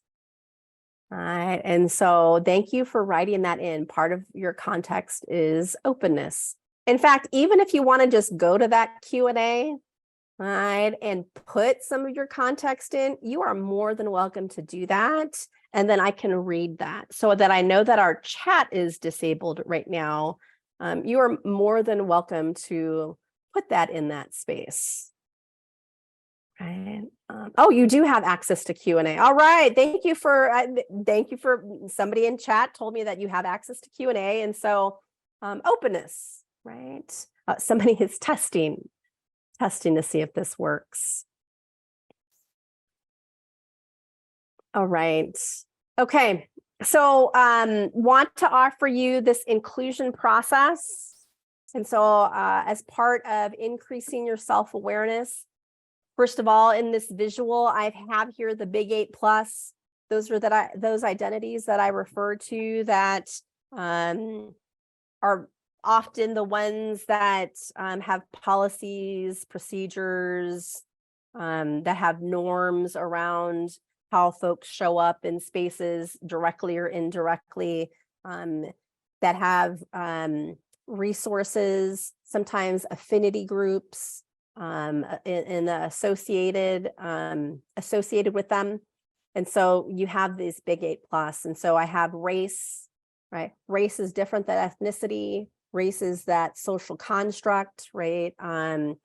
All right, and so thank you for writing that in. Part of your context is openness. In fact, even if you want to just go to that Q&A, right, and put some of your context in, you are more than welcome to do that. And then I can read that so that I know that our chat is disabled right now. You are more than welcome to put that in that space. Right. Oh, you do have access to Q&A. All right. Thank you for somebody in chat told me that you have access to Q&A. And so openness, right? Somebody is testing to see if this works. All right. Okay. So want to offer you this inclusion process. And so as part of increasing your self-awareness, first of all, in this visual, I have here the big 8+. Those are those identities that I refer to that are often the ones that have policies, procedures, that have norms around how folks show up in spaces directly or indirectly, that have resources, sometimes affinity groups associated with them. And so you have these big 8+. And so I have race, right? Race is different than ethnicity. Race is that social construct, right? And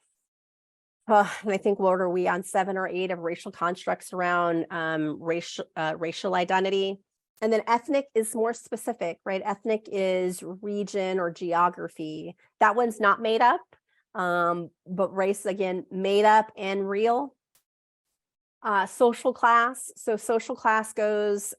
I think, what are we on 7 or 8 of racial constructs around racial identity? And then ethnic is more specific, right? Ethnic is region or geography. That one's not made up, but race, again, made up and real. Social class. So social class goes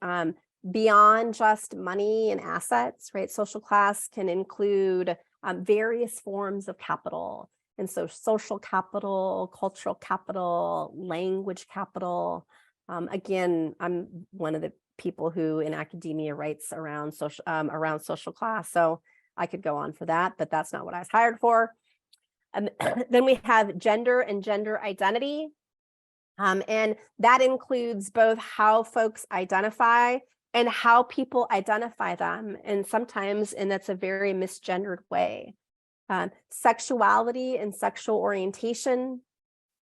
beyond just money and assets, right? Social class can include various forms of capital. And so social capital, cultural capital, language capital. Again, I'm one of the people who in academia writes around social class. So I could go on for that, but that's not what I was hired for. And then we have gender and gender identity. And that includes both how folks identify and how people identify them. And sometimes, and that's a very misgendered way. Sexuality and sexual orientation,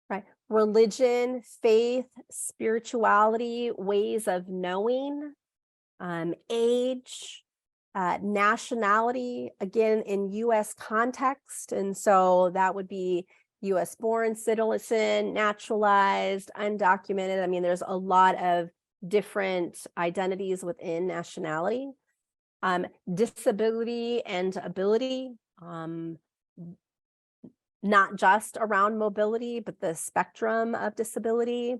right? Religion, faith, spirituality, ways of knowing, age, nationality, again, in US context. And so that would be US born citizen, naturalized, undocumented. I mean, there's a lot of different identities within nationality. Disability and ability, not just around mobility, but the spectrum of disability.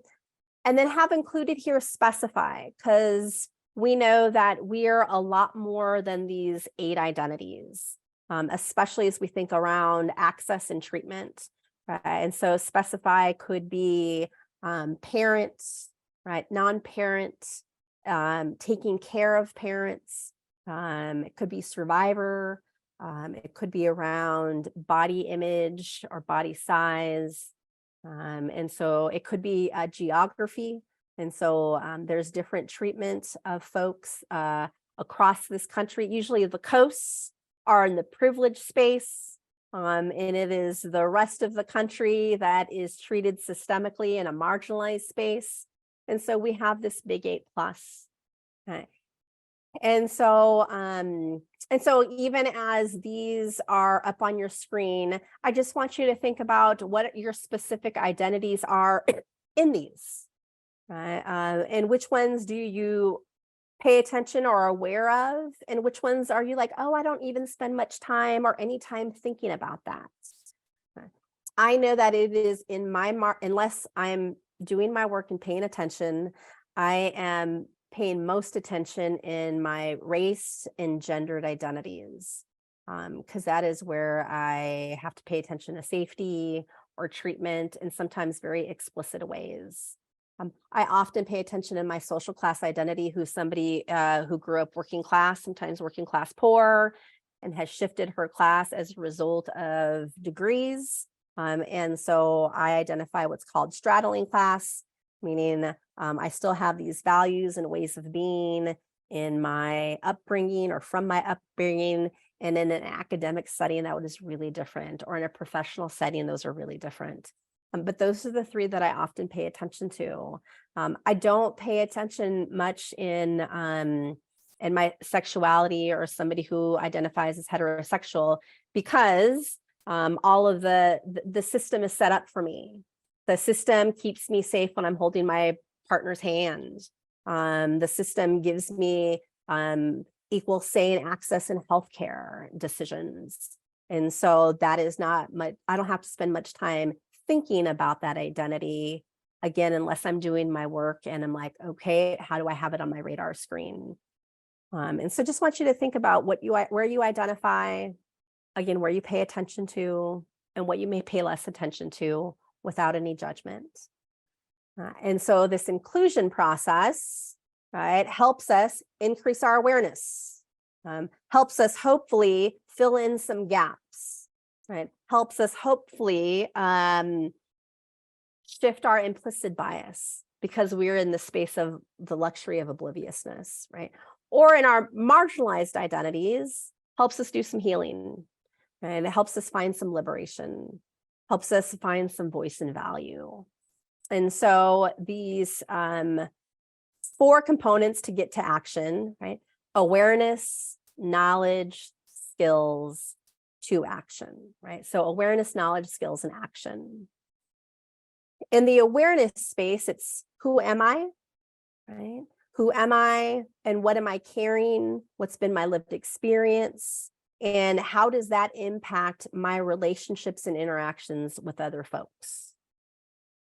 And then have included here specify, because we know that we're a lot more than these 8 identities, especially as we think around access and treatment. Right? And so specify could be parents, right? Non-parents, taking care of parents. It could be survivor. It could be around body image or body size. And so it could be geography. And so there's different treatments of folks across this country. Usually the coasts are in the privileged space, and it is the rest of the country that is treated systemically in a marginalized space. And so we have this big 8+. Okay. And so even as these are up on your screen, I just want you to think about what your specific identities are in these, right? And which ones do you pay attention or are aware of? And which ones are you like, oh, I don't even spend much time or any time thinking about that. I know that it is in my unless I'm doing my work and paying attention, I am paying most attention in my race and gendered identities, because that is where I have to pay attention to safety or treatment in sometimes very explicit ways. I often pay attention in my social class identity who's somebody who grew up working class, sometimes working class poor, and has shifted her class as a result of degrees. And so I identify what's called straddling class, meaning I still have these values and ways of being in my upbringing or from my upbringing, and in an academic setting that is really different, or in a professional setting, those are really different. But those are the three that I often pay attention to. I don't pay attention much in my sexuality or somebody who identifies as heterosexual, because all of the system is set up for me. The system keeps me safe when I'm holding my partner's hand. The system gives me equal say and access in healthcare decisions. And so that is not much, I don't have to spend much time thinking about that identity, again, unless I'm doing my work and I'm like, okay, how do I have it on my radar screen? And so just want you to think about where you identify, again, where you pay attention to, and what you may pay less attention to without any judgment. And so this inclusion process, right, helps us increase our awareness, helps us hopefully fill in some gaps, right? Helps us hopefully shift our implicit bias, because we're in the space of the luxury of obliviousness, right? Or in our marginalized identities, helps us do some healing, right? It helps us find some liberation, helps us find some voice and value. And so these 4 components to get to action, right? Awareness, knowledge, skills to action, right? So awareness, knowledge, skills, and action. In the awareness space, it's who am I, right? Who am I and what am I carrying? What's been my lived experience? And how does that impact my relationships and interactions with other folks?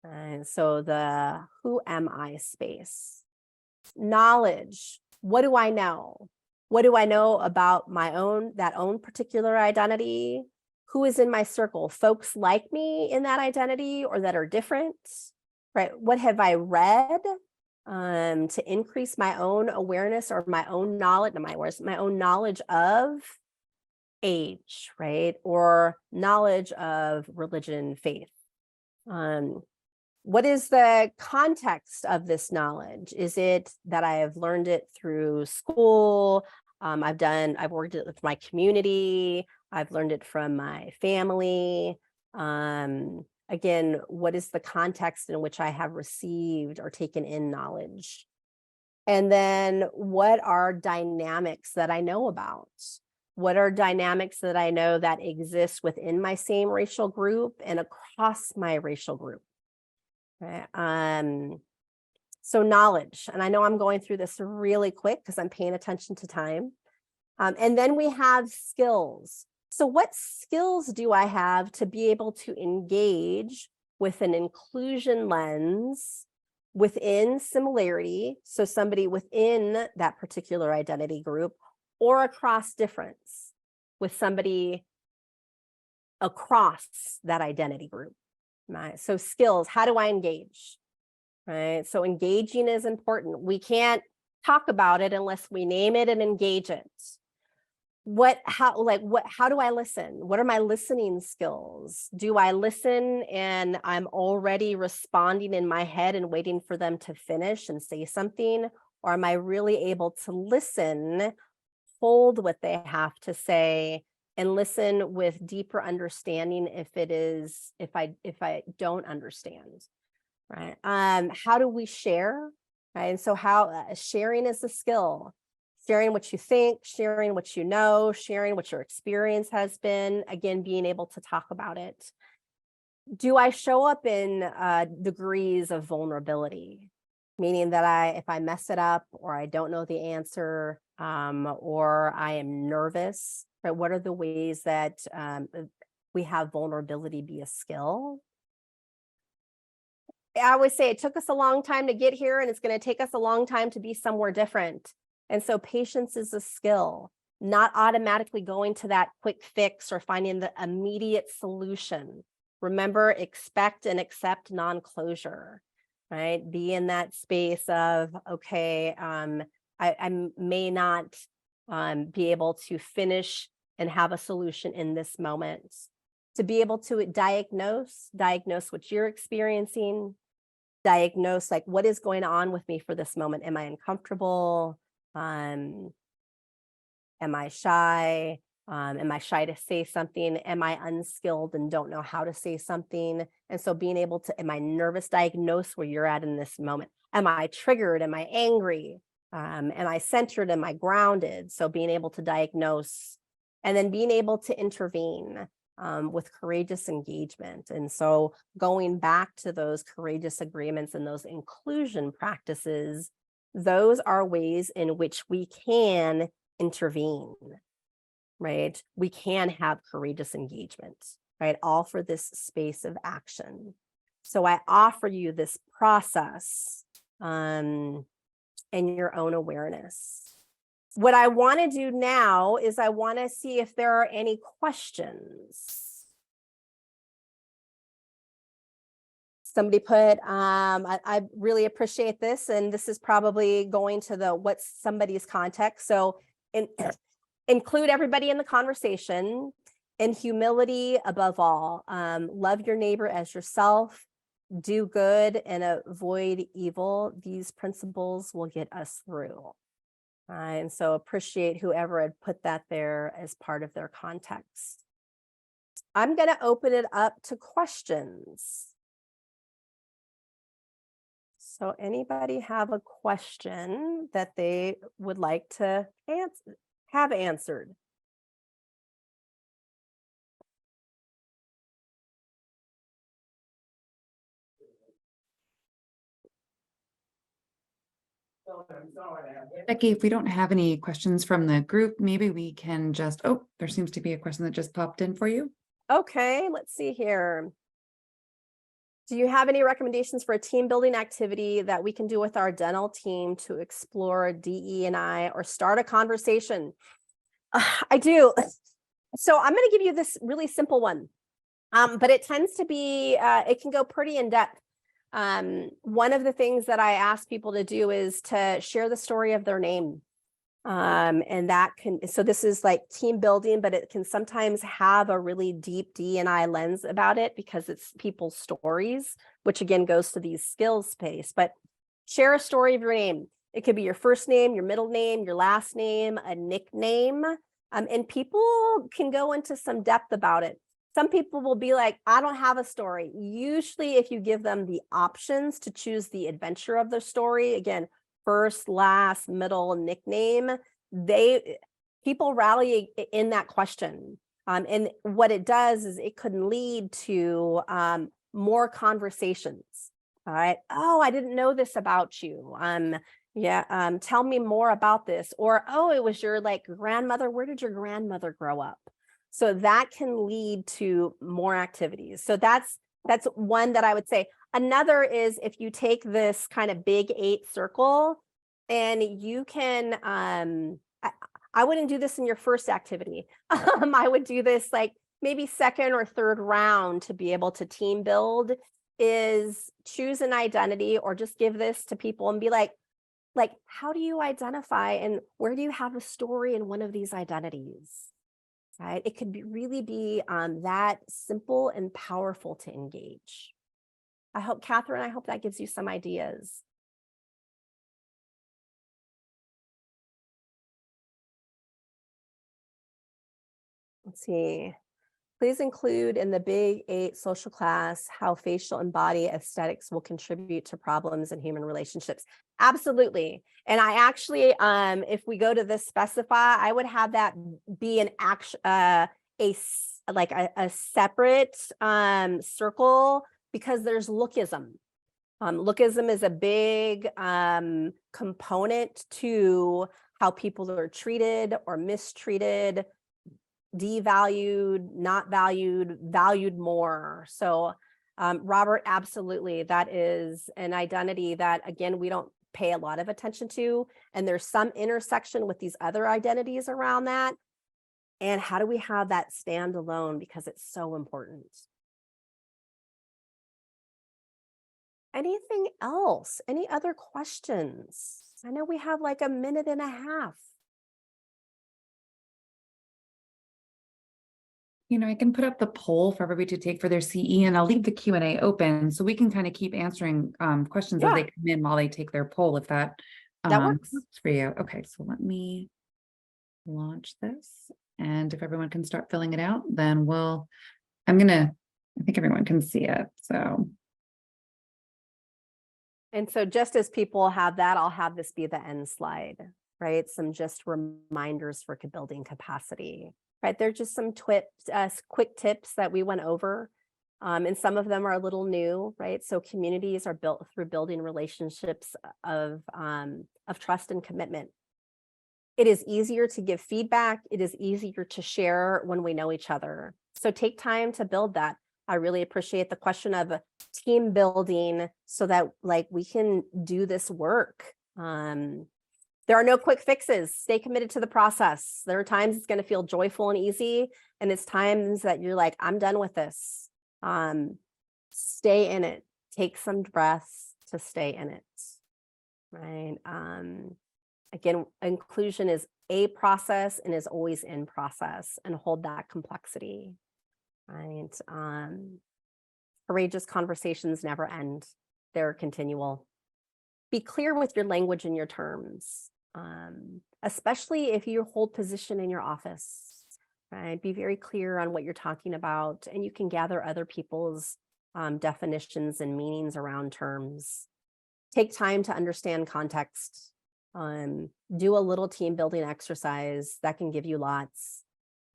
And so the who am I space. Knowledge, what do I know? What do I know about my own particular identity? Who is in my circle? Folks like me in that identity or that are different, right? What have I read to increase my own awareness or my own knowledge, my own knowledge of age, right? Or knowledge of religion, faith. What is the context of this knowledge? Is it that I have learned it through school? I've worked it with my community. I've learned it from my family. Again, what is the context in which I have received or taken in knowledge? And then what are dynamics that I know about? What are dynamics that I know that exist within my same racial group and across my racial group? Right. So knowledge, and I know I'm going through this really quick because I'm paying attention to time. And then we have skills. So what skills do I have to be able to engage with an inclusion lens within similarity? So somebody within that particular identity group, or across difference with somebody across that identity group. Right. So skills, how do I engage? Right. So engaging is important. We can't talk about it unless we name it and engage it. How do I listen? What are my listening skills? Do I listen and I'm already responding in my head and waiting for them to finish and say something? Or am I really able to listen, hold what they have to say, and listen with deeper understanding if I don't understand, right? How do we share, right? And so sharing is a skill. Sharing what you think, sharing what you know, sharing what your experience has been, again, being able to talk about it. Do I show up in degrees of vulnerability? Meaning that if I mess it up, or I don't know the answer, or I am nervous, right? What are the ways that we have vulnerability be a skill? I always say it took us a long time to get here, and it's going to take us a long time to be somewhere different. And so patience is a skill, not automatically going to that quick fix or finding the immediate solution. Remember, expect and accept non-closure. right? Be in that space of, okay, I may not be able to finish and have a solution in this moment. To be able to diagnose what you're experiencing, diagnose like what is going on with me for this moment. Am I uncomfortable? Am I shy? Am I shy to say something? Am I unskilled and don't know how to say something? And so being able to, am I nervous? Diagnose where you're at in this moment. Am I triggered? Am I angry? Am I centered? Am I grounded? So being able to diagnose and then being able to intervene with courageous engagement. And so going back to those courageous agreements and those inclusion practices, those are ways in which we can intervene, right? We can have courageous engagement, right? All for this space of action. So I offer you this process in your own awareness. What I want to do now is I want to see if there are any questions. Somebody put, I really appreciate this, and this is probably going to the what's somebody's context. So include everybody in the conversation, and humility above all. Love your neighbor as yourself, do good and avoid evil. These principles will get us through. And so appreciate whoever had put that there as part of their context. I'm going to open it up to questions. So anybody have a question that they would like to have answered? Becky, if we don't have any questions from the group, maybe we can just, oh, there seems to be a question that just popped in for you. Okay, let's see here. Do you have any recommendations for a team building activity that we can do with our dental team to explore DE&I or start a conversation? I do. So I'm going to give you this really simple one, but it tends to be, it can go pretty in depth. One of the things that I ask people to do is to share the story of their name. And that can, so this is like team building, but it can sometimes have a really deep D&I lens about it because it's people's stories, which again goes to these skills space. But share a story of your name. It could be your first name, your middle name, your last name, a nickname. And people can go into some depth about it. Some people will be like, I don't have a story. Usually if you give them the options to choose the adventure of their story, again, first, last, middle, nickname, people rally in that question. And what it does is it could lead to more conversations. All right. Oh, I didn't know this about you. Tell me more about this. Or, oh, it was your like grandmother. Where did your grandmother grow up? So that can lead to more activities. So that's one that I would say. Another is if you take this kind of big 8 circle and you can, I wouldn't do this in your first activity. I would do this like maybe second or third round to be able to team build, is choose an identity or just give this to people and be like, how do you identify and where do you have a story in one of these identities? Right? It could really be that simple and powerful to engage. I hope, Catherine, I hope that gives you some ideas. Let's see. Please include in the Big 8 social class how facial and body aesthetics will contribute to problems in human relationships. Absolutely. And I actually, if we go to this specify, I would have that be an action, a separate circle, because there's lookism. Lookism is a big component to how people are treated or mistreated, devalued, not valued, valued more. So Robert, absolutely. That is an identity that, again, we don't pay a lot of attention to. And there's some intersection with these other identities around that. And how do we have that stand alone? Because it's so important. Anything else? Any other questions? I know we have like a minute and a half. You know, I can put up the poll for everybody to take for their CE, and I'll leave the Q&A open so we can kind of keep answering questions as Yeah. they come in while they take their poll, if that works. works for you. Okay, so let me launch this, and if everyone can start filling it out, then I think everyone can see it. So. And so just as people have that, I'll have this be the end slide, right? Some just reminders for building capacity, right? They're just some quick tips that we went over. And some of them are a little new, right? So communities are built through building relationships of trust and commitment. It is easier to give feedback. It is easier to share when we know each other. So take time to build that. I really appreciate the question of team building so that like we can do this work. There are no quick fixes. Stay committed to the process. There are times it's going to feel joyful and easy, and it's times that you're like, I'm done with this. Stay in it. Take some breaths to stay in it, right? Again, inclusion is a process and is always in process, and hold that complexity, right? Courageous conversations never end. They're continual. Be clear with your language and your terms, especially if you hold position in your office, right? Be very clear on what you're talking about, and you can gather other people's definitions and meanings around terms. Take time to understand context. Do a little team building exercise that can give you lots.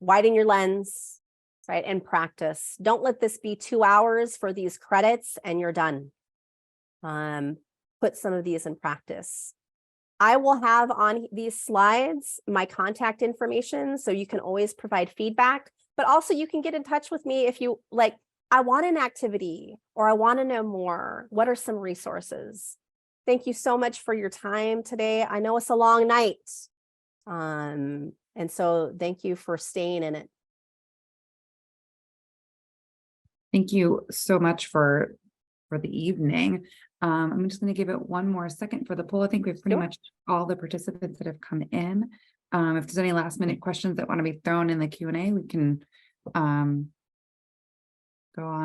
Widen your lens, right? And practice. Don't let this be 2 hours for these credits and you're done. Put some of these in practice. I will have on these slides my contact information, so you can always provide feedback, but also you can get in touch with me if you like, I want an activity or I want to know more. What are some resources? Thank you so much for your time today. I know it's a long night. And so thank you for staying in it. Thank you so much for the evening. I'm just going to give it one more second for the poll. I think we've pretty much all the participants that have come in. If there's any last minute questions that want to be thrown in the Q&A, we can go on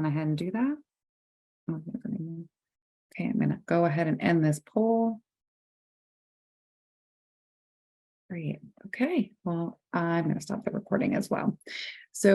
ahead and do that. Okay, I'm going to go ahead and end this poll. Great. Okay, well, I'm going to stop the recording as well. So